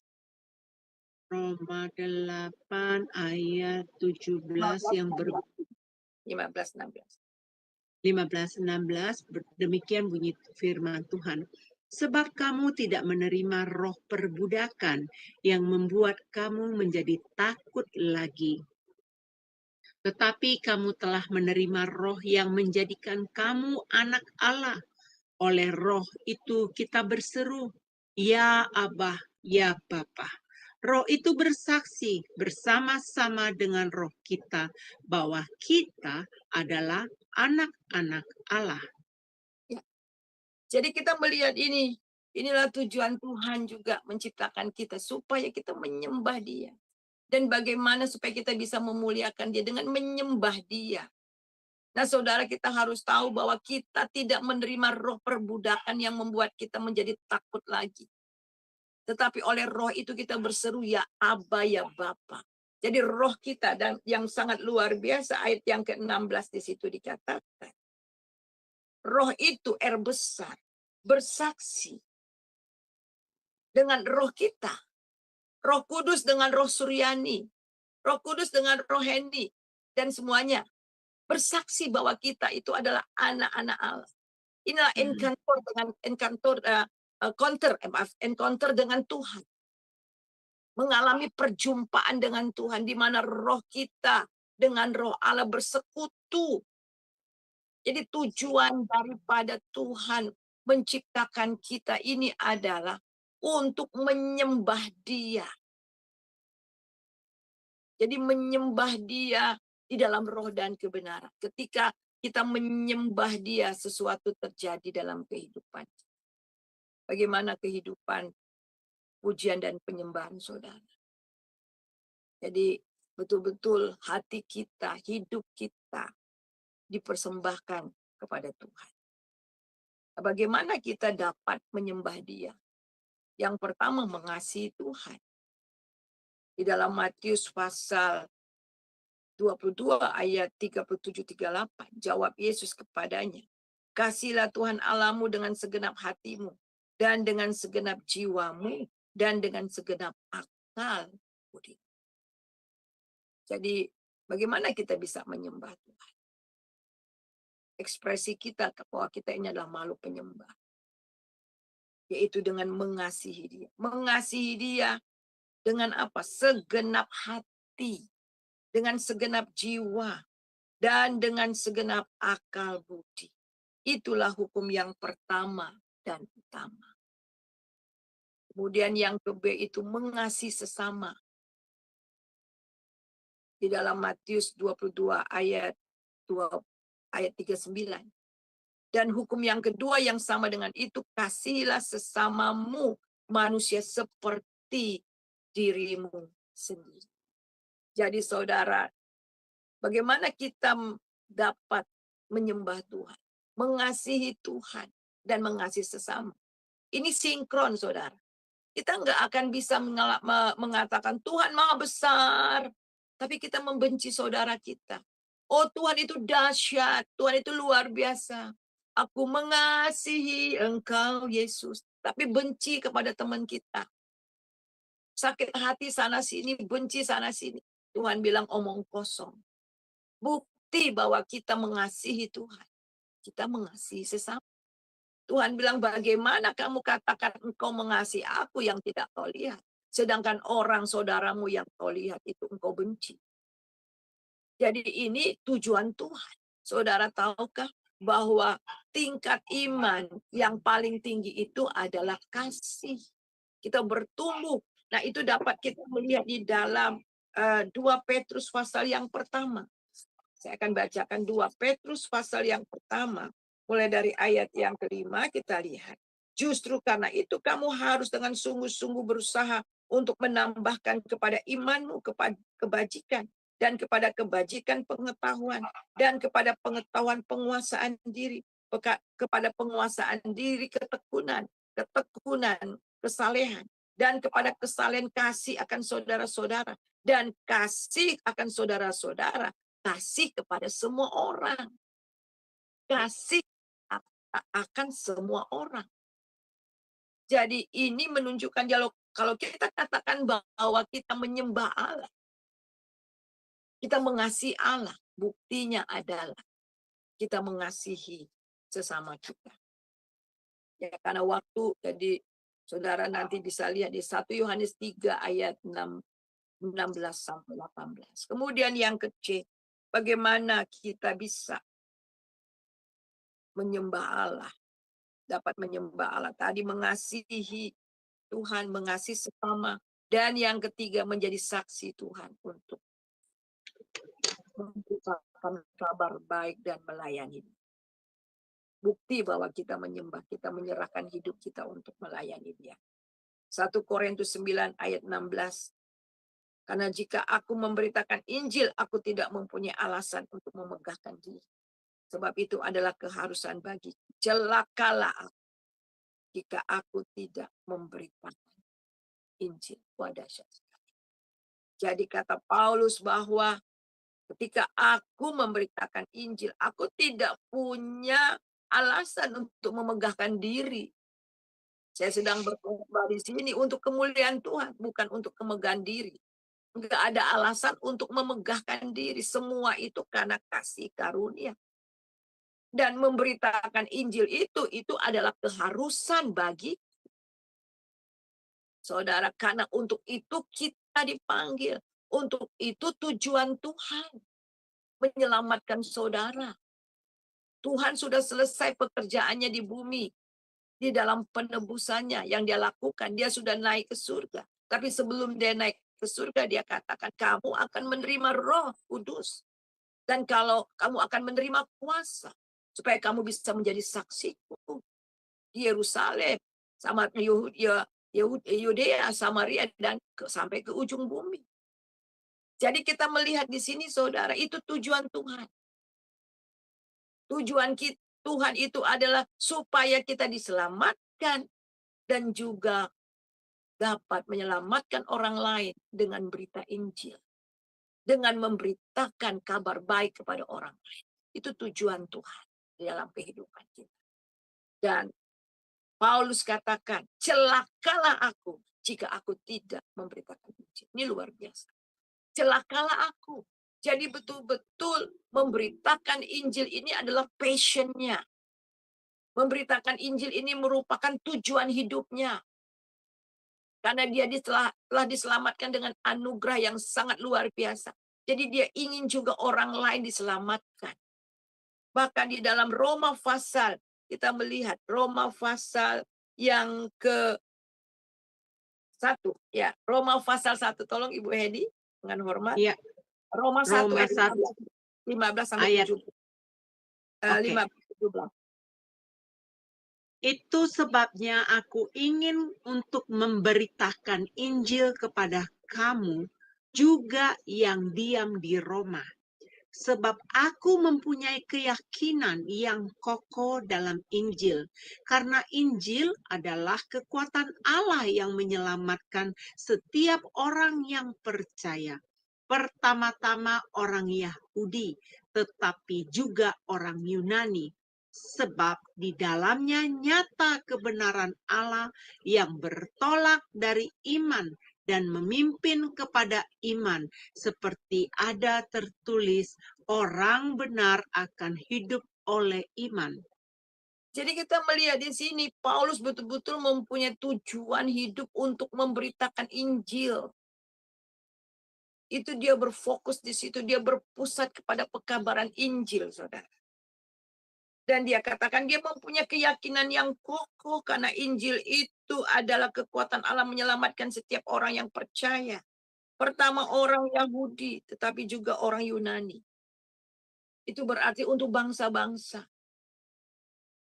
Roma 8 ayat 17 yang 15-16. 15-16, demikian bunyi firman Tuhan. Sebab kamu tidak menerima roh perbudakan yang membuat kamu menjadi takut lagi. Tetapi kamu telah menerima roh yang menjadikan kamu anak Allah. Oleh roh itu kita berseru, Ya Abah, Ya Bapa. Roh itu bersaksi bersama-sama dengan roh kita bahwa kita adalah anak-anak Allah. Jadi kita melihat ini, inilah tujuan Tuhan juga menciptakan kita supaya kita menyembah Dia. Dan bagaimana supaya kita bisa memuliakan Dia dengan menyembah Dia. Nah, saudara, kita harus tahu bahwa kita tidak menerima roh perbudakan yang membuat kita menjadi takut lagi. Tetapi oleh roh itu kita berseru, Ya Aba, Ya Bapa. Jadi roh kita, dan yang sangat luar biasa, ayat yang ke-16 di situ dikatakan. Roh itu besar, bersaksi dengan roh kita. Roh Kudus dengan roh Suryani. Roh Kudus dengan roh Hendi. Dan semuanya. bersaksi bahwa kita itu adalah anak-anak Allah. Inilah encounter dengan Tuhan. Mengalami perjumpaan dengan Tuhan di mana roh kita dengan roh Allah bersekutu. Jadi tujuan daripada Tuhan menciptakan kita ini adalah untuk menyembah Dia. Jadi menyembah Dia di dalam roh dan kebenaran. Ketika kita menyembah Dia, sesuatu terjadi dalam kehidupan. Bagaimana kehidupan pujian dan penyembahan saudara? Jadi betul-betul hati kita, hidup kita dipersembahkan kepada Tuhan. Bagaimana kita dapat menyembah Dia? Yang pertama, mengasihi Tuhan. Di dalam Matius pasal 22 ayat 37-38, jawab Yesus kepadanya, "Kasihilah Tuhan Allahmu dengan segenap hatimu, dan dengan segenap jiwamu, dan dengan segenap akal budi." Jadi, bagaimana kita bisa menyembah Tuhan? Ekspresi kita bahwa kita ini adalah makhluk penyembah. Yaitu dengan mengasihi Dia. Mengasihi Dia dengan apa? Segenap hati. Dengan segenap jiwa. Dan dengan segenap akal budi. Itulah hukum yang pertama dan utama. Kemudian yang kedua itu mengasihi sesama. Di dalam Matius 22 ayat 39. Dan hukum yang kedua yang sama dengan itu, kasihilah sesamamu manusia seperti dirimu sendiri. Jadi saudara, bagaimana kita dapat menyembah Tuhan, mengasihi Tuhan, dan mengasihi sesama? Ini sinkron saudara. Kita nggak akan bisa mengatakan Tuhan Maha Besar, tapi kita membenci saudara kita. Oh Tuhan itu dahsyat, Tuhan itu luar biasa. Aku mengasihi Engkau Yesus, tapi benci kepada teman kita. Sakit hati sana sini, benci sana sini. Tuhan bilang omong kosong. Bukti bahwa kita mengasihi Tuhan. Kita mengasihi sesama. Tuhan bilang, bagaimana kamu katakan engkau mengasihi aku yang tidak kau lihat. Sedangkan orang saudaramu yang kau lihat itu engkau benci. Jadi ini tujuan Tuhan. Saudara tahukah bahwa tingkat iman yang paling tinggi itu adalah kasih. Kita bertumbuh. Nah itu dapat kita melihat di dalam 2 Petrus pasal yang pertama. Saya akan bacakan 2 Petrus pasal yang pertama. Mulai dari ayat yang kelima kita lihat. Justru karena itu kamu harus dengan sungguh-sungguh berusaha untuk menambahkan kepada imanmu kepada kebajikan. Dan kepada kebajikan pengetahuan. Dan kepada pengetahuan penguasaan diri. Kepada penguasaan diri ketekunan. Ketekunan kesalehan. Dan kepada kesalehan kasih akan saudara-saudara. Dan kasih akan saudara-saudara. Kasih kepada semua orang. Kasih akan semua orang. Jadi ini menunjukkan kalau kita katakan bahwa kita menyembah Allah, kita mengasihi Allah, buktinya adalah kita mengasihi sesama kita. Ya karena waktu, jadi saudara nanti bisa lihat di 1 Yohanes 3 ayat 16 sampai 18. Kemudian yang kecil, bagaimana kita bisa menyembah Allah, dapat menyembah Allah. Tadi mengasihi Tuhan, mengasihi sesama. Dan yang ketiga menjadi saksi Tuhan untuk memberitakan kabar baik dan melayani. Bukti bahwa kita menyembah, kita menyerahkan hidup kita untuk melayani Dia. 1 Korintus 9 ayat 16. Karena jika aku memberitakan Injil, aku tidak mempunyai alasan untuk memegahkan diri. Sebab itu adalah keharusan bagi. Celakalah aku jika aku tidak memberitakan Injil. Dahsyat sekali. Jadi kata Paulus bahwa ketika aku memberitakan Injil, aku tidak punya alasan untuk memegahkan diri. Saya sedang berkhotbah di sini untuk kemuliaan Tuhan, bukan untuk kemegahan diri. Nggak ada alasan untuk memegahkan diri. Semua itu karena kasih karunia. Dan memberitakan Injil itu adalah keharusan bagi saudara. Karena untuk itu kita dipanggil. Untuk itu tujuan Tuhan menyelamatkan saudara. Tuhan sudah selesai pekerjaannya di bumi. Di dalam penebusannya yang dia lakukan. Dia sudah naik ke surga. Tapi sebelum dia naik ke surga, dia katakan, kamu akan menerima Roh Kudus. Dan kalau kamu akan menerima kuasa, supaya kamu bisa menjadi saksiku di Yerusalem, sama Yudea, Samaria, dan sampai ke ujung bumi. Jadi kita melihat di sini, saudara, itu tujuan Tuhan. Tujuan Tuhan itu adalah supaya kita diselamatkan dan juga dapat menyelamatkan orang lain dengan berita Injil. Dengan memberitakan kabar baik kepada orang lain. Itu tujuan Tuhan di dalam kehidupan kita. Dan Paulus katakan, celakalah aku jika aku tidak memberitakan Injil. Ini luar biasa. Celakalah aku. Jadi betul-betul memberitakan Injil ini adalah passionnya. Memberitakan Injil ini merupakan tujuan hidupnya. Karena dia telah diselamatkan dengan anugerah yang sangat luar biasa. Jadi dia ingin juga orang lain diselamatkan. Bahkan di dalam Roma pasal, kita melihat Roma pasal yang ke-1. Ya, Roma pasal 1. Tolong Ibu Hedi dengan hormat. Ya. Roma 1 Roma ayat 1 15 sampai ayat 17. 15-17. Itu sebabnya aku ingin untuk memberitakan Injil kepada kamu juga yang diam di Roma. Sebab aku mempunyai keyakinan yang kokoh dalam Injil. Karena Injil adalah kekuatan Allah yang menyelamatkan setiap orang yang percaya. Pertama-tama orang Yahudi, tetapi juga orang Yunani. Sebab di dalamnya nyata kebenaran Allah yang bertolak dari iman dan memimpin kepada iman, seperti ada tertulis, orang benar akan hidup oleh iman. Jadi kita melihat di sini Paulus betul-betul mempunyai tujuan hidup untuk memberitakan Injil. Itu dia berfokus di situ, dia berpusat kepada pekabaran Injil, saudara. Dan dia katakan dia mempunyai keyakinan yang kokoh karena Injil itu adalah kekuatan Allah menyelamatkan setiap orang yang percaya. Pertama orang Yahudi, tetapi juga orang Yunani. Itu berarti untuk bangsa-bangsa.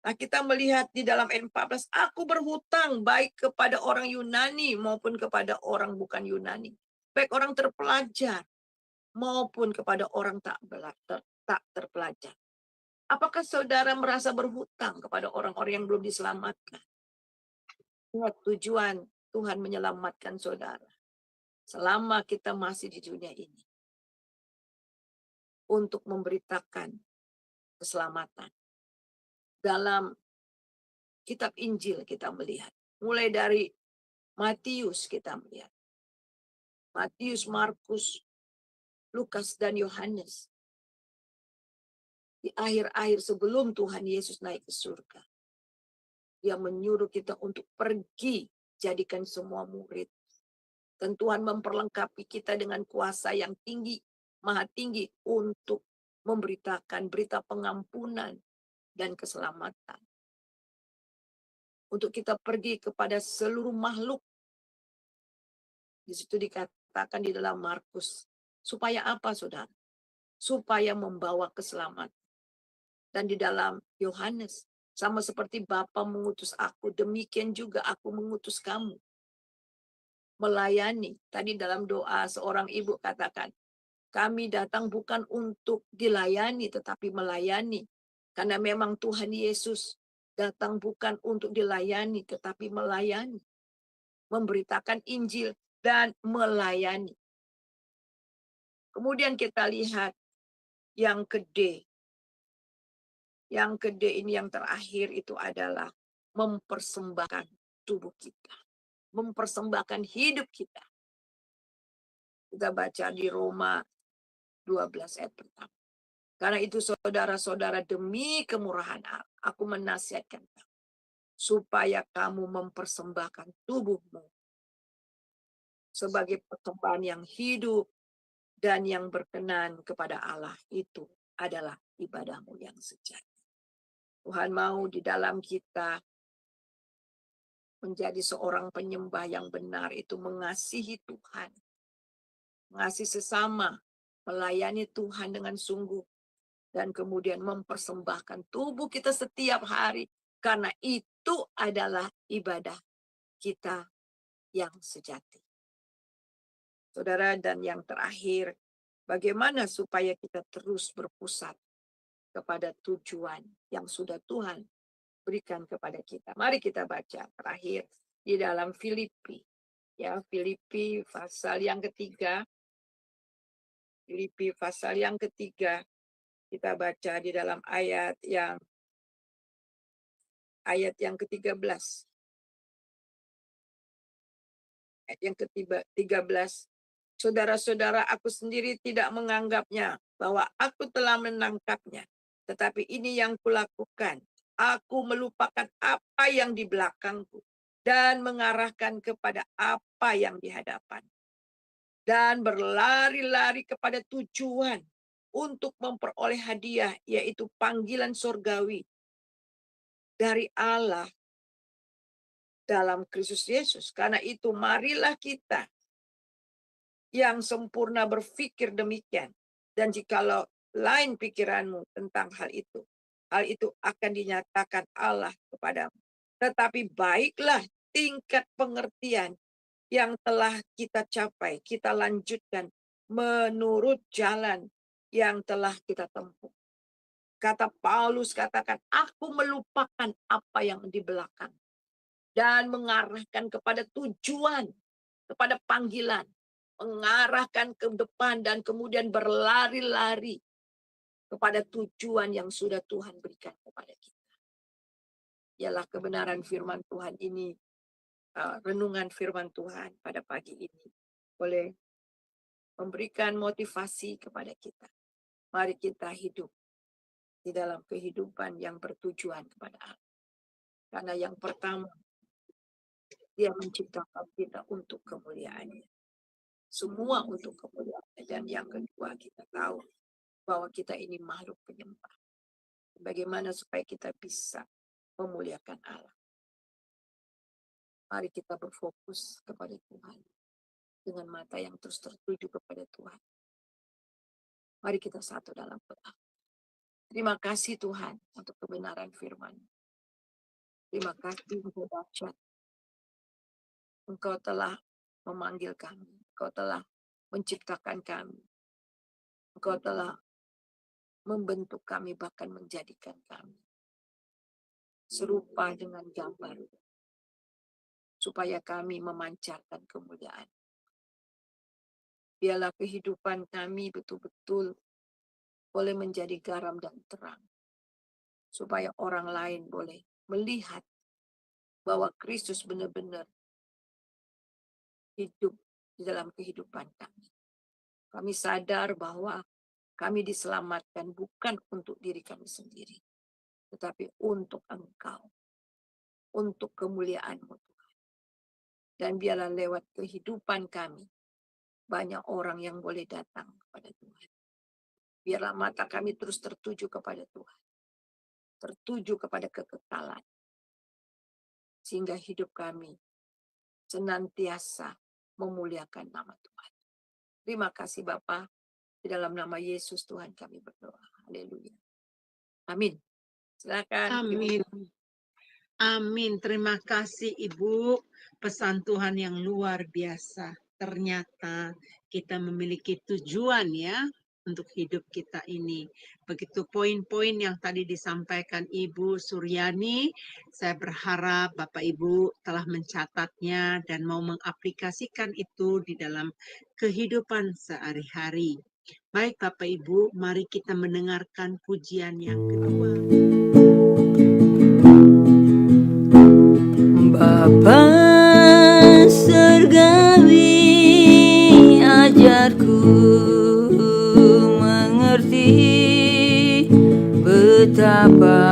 Nah, kita melihat di dalam ayat 14, aku berhutang baik kepada orang Yunani maupun kepada orang bukan Yunani. Baik orang terpelajar maupun kepada orang tak terpelajar. Apakah saudara merasa berhutang kepada orang-orang yang belum diselamatkan? Ingat tujuan Tuhan menyelamatkan saudara. Selama kita masih di dunia ini. Untuk memberitakan keselamatan. Dalam kitab Injil kita melihat. Mulai dari Matius kita melihat. Matius, Markus, Lukas, dan Yohanes. Di akhir-akhir sebelum Tuhan Yesus naik ke surga. Dia menyuruh kita untuk pergi jadikan semua murid. Dan Tuhan memperlengkapi kita dengan kuasa yang tinggi, maha tinggi untuk memberitakan berita pengampunan dan keselamatan. Untuk kita pergi kepada seluruh makhluk. Di situ dikatakan di dalam Markus. Supaya apa, saudara? Supaya membawa keselamatan. Dan di dalam Yohanes, sama seperti Bapa mengutus aku, demikian juga aku mengutus kamu. Melayani. Tadi dalam doa seorang ibu katakan, kami datang bukan untuk dilayani, tetapi melayani. Karena memang Tuhan Yesus datang bukan untuk dilayani, tetapi melayani. Memberitakan Injil dan melayani. Kemudian kita lihat yang kedua. Yang kedua ini yang terakhir itu adalah mempersembahkan tubuh kita. Mempersembahkan hidup kita. Kita baca di Roma 12 ayat pertama. Karena itu saudara-saudara, demi kemurahan Allah, aku menasihatkan kamu supaya kamu mempersembahkan tubuhmu sebagai persembahan yang hidup dan yang berkenan kepada Allah. Itu adalah ibadahmu yang sejati. Tuhan mau di dalam kita menjadi seorang penyembah yang benar itu mengasihi Tuhan, mengasihi sesama, melayani Tuhan dengan sungguh, dan kemudian mempersembahkan tubuh kita setiap hari, karena itu adalah ibadah kita yang sejati. Saudara, dan yang terakhir, bagaimana supaya kita terus berpusat kepada tujuan yang sudah Tuhan berikan kepada kita. Mari kita baca terakhir di dalam Filipi. Ya, Filipi pasal yang ketiga. Filipi pasal yang ketiga. Kita baca di dalam ayat yang ke-13. Ayat yang ke-13. Saudara-saudara, aku sendiri tidak menganggapnya bahwa aku telah menangkapnya. Tetapi ini yang kulakukan. Aku melupakan apa yang di belakangku dan mengarahkan kepada apa yang di hadapan. Dan berlari-lari kepada tujuan untuk memperoleh hadiah, yaitu panggilan surgawi dari Allah dalam Kristus Yesus. Karena itu marilah kita yang sempurna berpikir demikian. Dan jikalau lain pikiranmu tentang hal itu akan dinyatakan Allah kepadamu. Tetapi baiklah tingkat pengertian yang telah kita capai, kita lanjutkan menurut jalan yang telah kita tempuh. Kata Paulus, katakan, aku melupakan apa yang di belakang dan mengarahkan kepada tujuan, kepada panggilan, mengarahkan ke depan dan kemudian berlari-lari kepada tujuan yang sudah Tuhan berikan kepada kita. Ialah kebenaran firman Tuhan ini, renungan firman Tuhan pada pagi ini boleh memberikan motivasi kepada kita. Mari kita hidup di dalam kehidupan yang bertujuan kepada Allah. Karena yang pertama, Dia menciptakan kita untuk kemuliaan-Nya. Semua untuk kemuliaan. Dan yang kedua, kita tahu bahwa kita ini makhluk penyembah. Bagaimana supaya kita bisa memuliakan Allah. Mari kita berfokus kepada Tuhan. Dengan mata yang terus tertuju kepada Tuhan. Mari kita satu dalam doa. Terima kasih Tuhan untuk kebenaran firman. Terima kasih untuk dahsyat. Engkau telah memanggil kami. Engkau telah menciptakan kami. Engkau telah membentuk kami, bahkan menjadikan kami serupa dengan gambar, supaya kami memancarkan kemuliaan. Biarlah kehidupan kami betul-betul boleh menjadi garam dan terang, supaya orang lain boleh melihat bahwa Kristus benar-benar hidup di dalam kehidupan kami. Kami sadar bahwa kami diselamatkan bukan untuk diri kami sendiri, tetapi untuk Engkau, untuk kemuliaan-Mu Tuhan. Dan biarlah lewat kehidupan kami, banyak orang yang boleh datang kepada Tuhan. Biarlah mata kami terus tertuju kepada Tuhan, tertuju kepada kekekalan, sehingga hidup kami senantiasa memuliakan nama Tuhan. Terima kasih Bapa. Di dalam nama Yesus Tuhan kami berdoa. Haleluya. Amin. Silakan. Amin. Amin. Terima kasih Ibu. Pesan Tuhan yang luar biasa. Ternyata kita memiliki tujuan ya untuk hidup kita ini. Begitu poin-poin yang tadi disampaikan Ibu Suryani, saya berharap Bapak Ibu telah mencatatnya dan mau mengaplikasikan itu di dalam kehidupan sehari-hari. Baik Bapak Ibu, mari kita mendengarkan pujian yang kedua. Bapa Surgawi, ajar betapa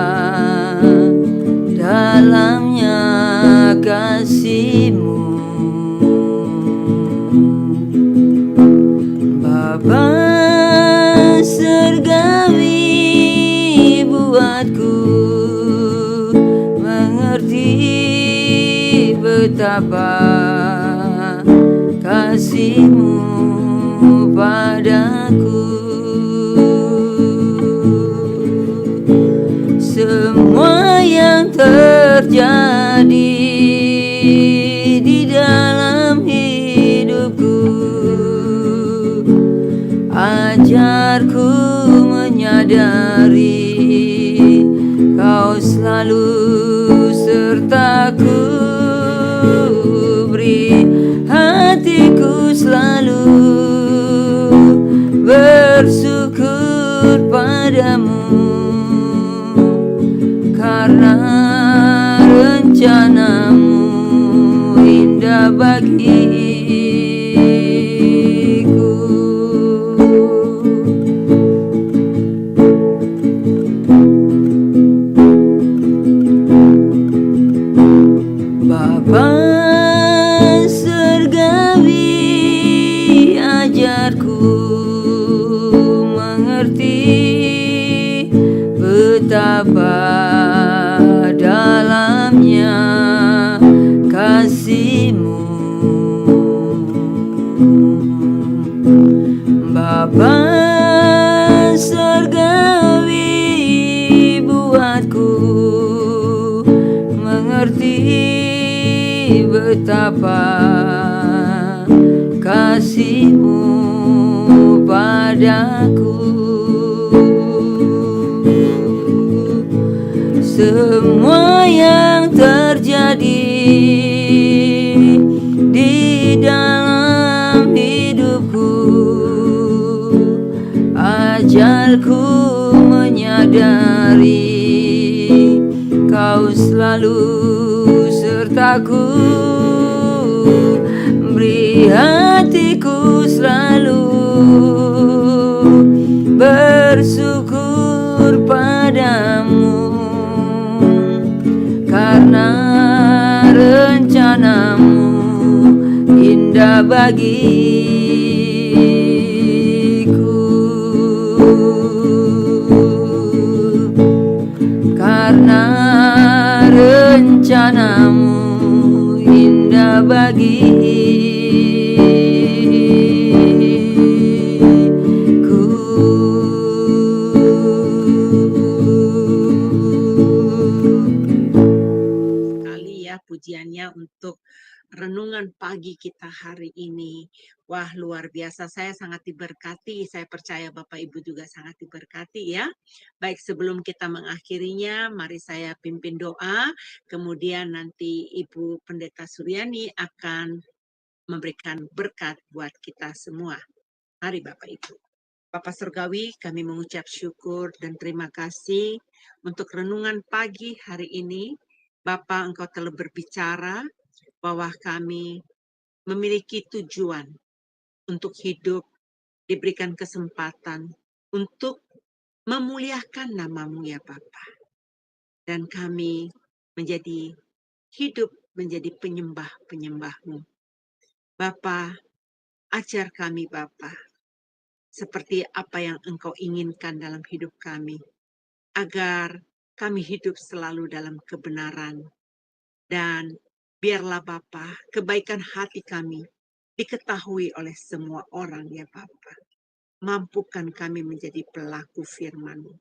dalamnya kasih-Mu. Bapa surgawi, buatku mengerti betapa kasih-Mu padaku. Semua yang terjadi di dalam hidupku, ajarku menyadari Kau selalu sertaku. Beri hatiku selalu bersyukur padamu, karena rencana-Mu indah bagiku. Bapa surgawi, ajarku mengerti betapa dalamnya kasih-Mu. Bapa surgawi, buatku mengerti betapa kasih-Mu padaku. Semua yang terjadi di dalam hidupku, ajarku menyadari Kau selalu sertaku. Beri hatiku selalu bersyukur padamu, karena rencana-Mu indah bagiku. Karena rencana-Mu indah bagiku. Sekali ya pujiannya untuk renungan pagi kita hari ini. Wah, luar biasa. Saya sangat diberkati. Saya percaya Bapak Ibu juga sangat diberkati ya. Baik, sebelum kita mengakhirinya, mari saya pimpin doa. Kemudian nanti Ibu Pendeta Suryani akan memberikan berkat buat kita semua. Mari Bapak Ibu. Bapak Surgawi, kami mengucap syukur dan terima kasih untuk renungan pagi hari ini. Bapak, Engkau telah berbicara bahwa kami memiliki tujuan untuk hidup, diberikan kesempatan untuk memuliakan nama-Mu ya Bapa. Dan kami menjadi hidup menjadi penyembah-penyembah-Mu. Bapa, ajar kami Bapa, seperti apa yang Engkau inginkan dalam hidup kami, agar kami hidup selalu dalam kebenaran. Dan biarlah Bapa, kebaikan hati kami diketahui oleh semua orang ya Bapa. Mampukan kami menjadi pelaku firman-Mu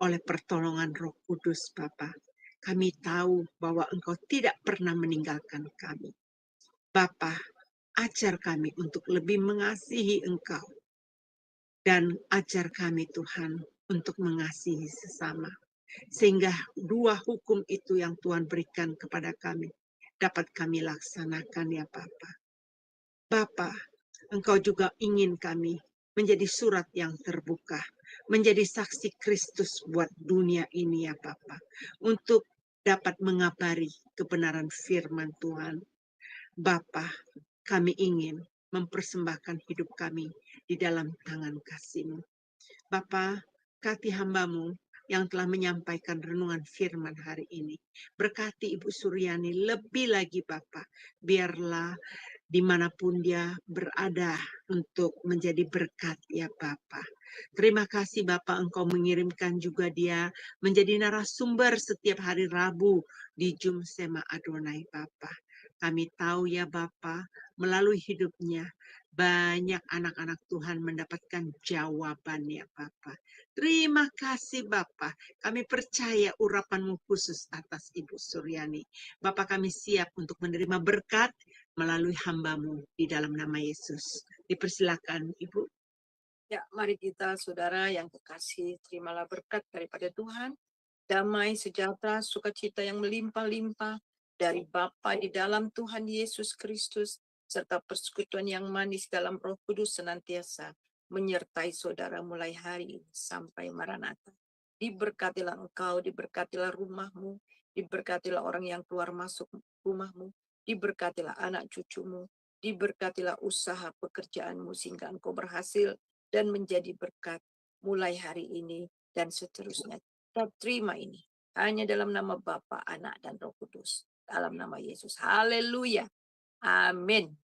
oleh pertolongan Roh Kudus Bapa. Kami tahu bahwa Engkau tidak pernah meninggalkan kami. Bapa, ajar kami untuk lebih mengasihi Engkau. Dan ajar kami Tuhan untuk mengasihi sesama. Sehingga dua hukum itu yang Tuhan berikan kepada kami dapat kami laksanakan ya Bapa. Bapa, Engkau juga ingin kami menjadi surat yang terbuka, menjadi saksi Kristus buat dunia ini ya Bapa, untuk dapat mengabari kebenaran firman Tuhan. Bapa, kami ingin mempersembahkan hidup kami di dalam tangan kasih-Mu. Bapa, Berkati hamba-Mu yang telah menyampaikan renungan firman hari ini. Berkati Ibu Suryani lebih lagi Bapa. Biarlah dimanapun dia berada untuk menjadi berkat ya Bapa. Terima kasih Bapak Engkau mengirimkan juga dia menjadi narasumber setiap hari Rabu di Jumsema Adonai Bapa. Kami tahu ya Bapa, melalui hidupnya banyak anak-anak Tuhan mendapatkan jawaban ya Bapa. Terima kasih Bapa, kami percaya urapan-Mu khusus atas Ibu Suryani. Bapak kami siap untuk menerima berkat melalui hamba-Mu di dalam nama Yesus. Dipersilakan Ibu. Ya, mari kita saudara yang kekasih, terimalah berkat daripada Tuhan. Damai, sejahtera, sukacita yang melimpah-limpah dari Bapa di dalam Tuhan Yesus Kristus, serta persekutuan yang manis dalam Roh Kudus senantiasa menyertai saudara mulai hari ini sampai Maranatha. Diberkatilah engkau, diberkatilah rumahmu, diberkatilah orang yang keluar masuk rumahmu, diberkatilah anak cucumu, diberkatilah usaha pekerjaanmu sehingga engkau berhasil dan menjadi berkat mulai hari ini dan seterusnya. Kita terima ini hanya dalam nama Bapa, Anak, dan Roh Kudus. Dalam nama Yesus. Haleluya. Amin.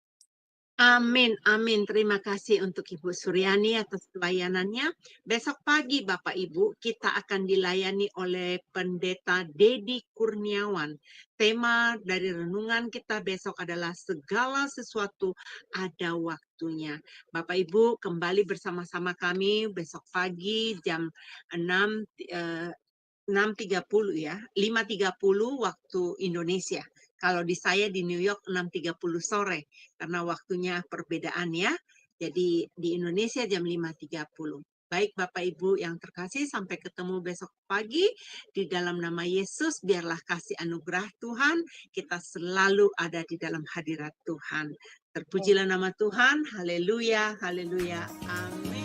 Amin, amin. Terima kasih untuk Ibu Suryani atas pelayanannya. Besok pagi Bapak Ibu, kita akan dilayani oleh Pendeta Dedi Kurniawan. Tema dari renungan kita besok adalah segala sesuatu ada waktunya. Bapak Ibu kembali bersama-sama kami besok pagi jam 6.30 ya, 5.30 waktu Indonesia. Kalau di saya di New York 6.30 sore, karena waktunya perbedaan ya. Jadi di Indonesia jam 5.30. Baik Bapak Ibu yang terkasih, sampai ketemu besok pagi. Di dalam nama Yesus, biarlah kasih anugerah Tuhan, kita selalu ada di dalam hadirat Tuhan. Terpujilah nama Tuhan, haleluya, haleluya, amin.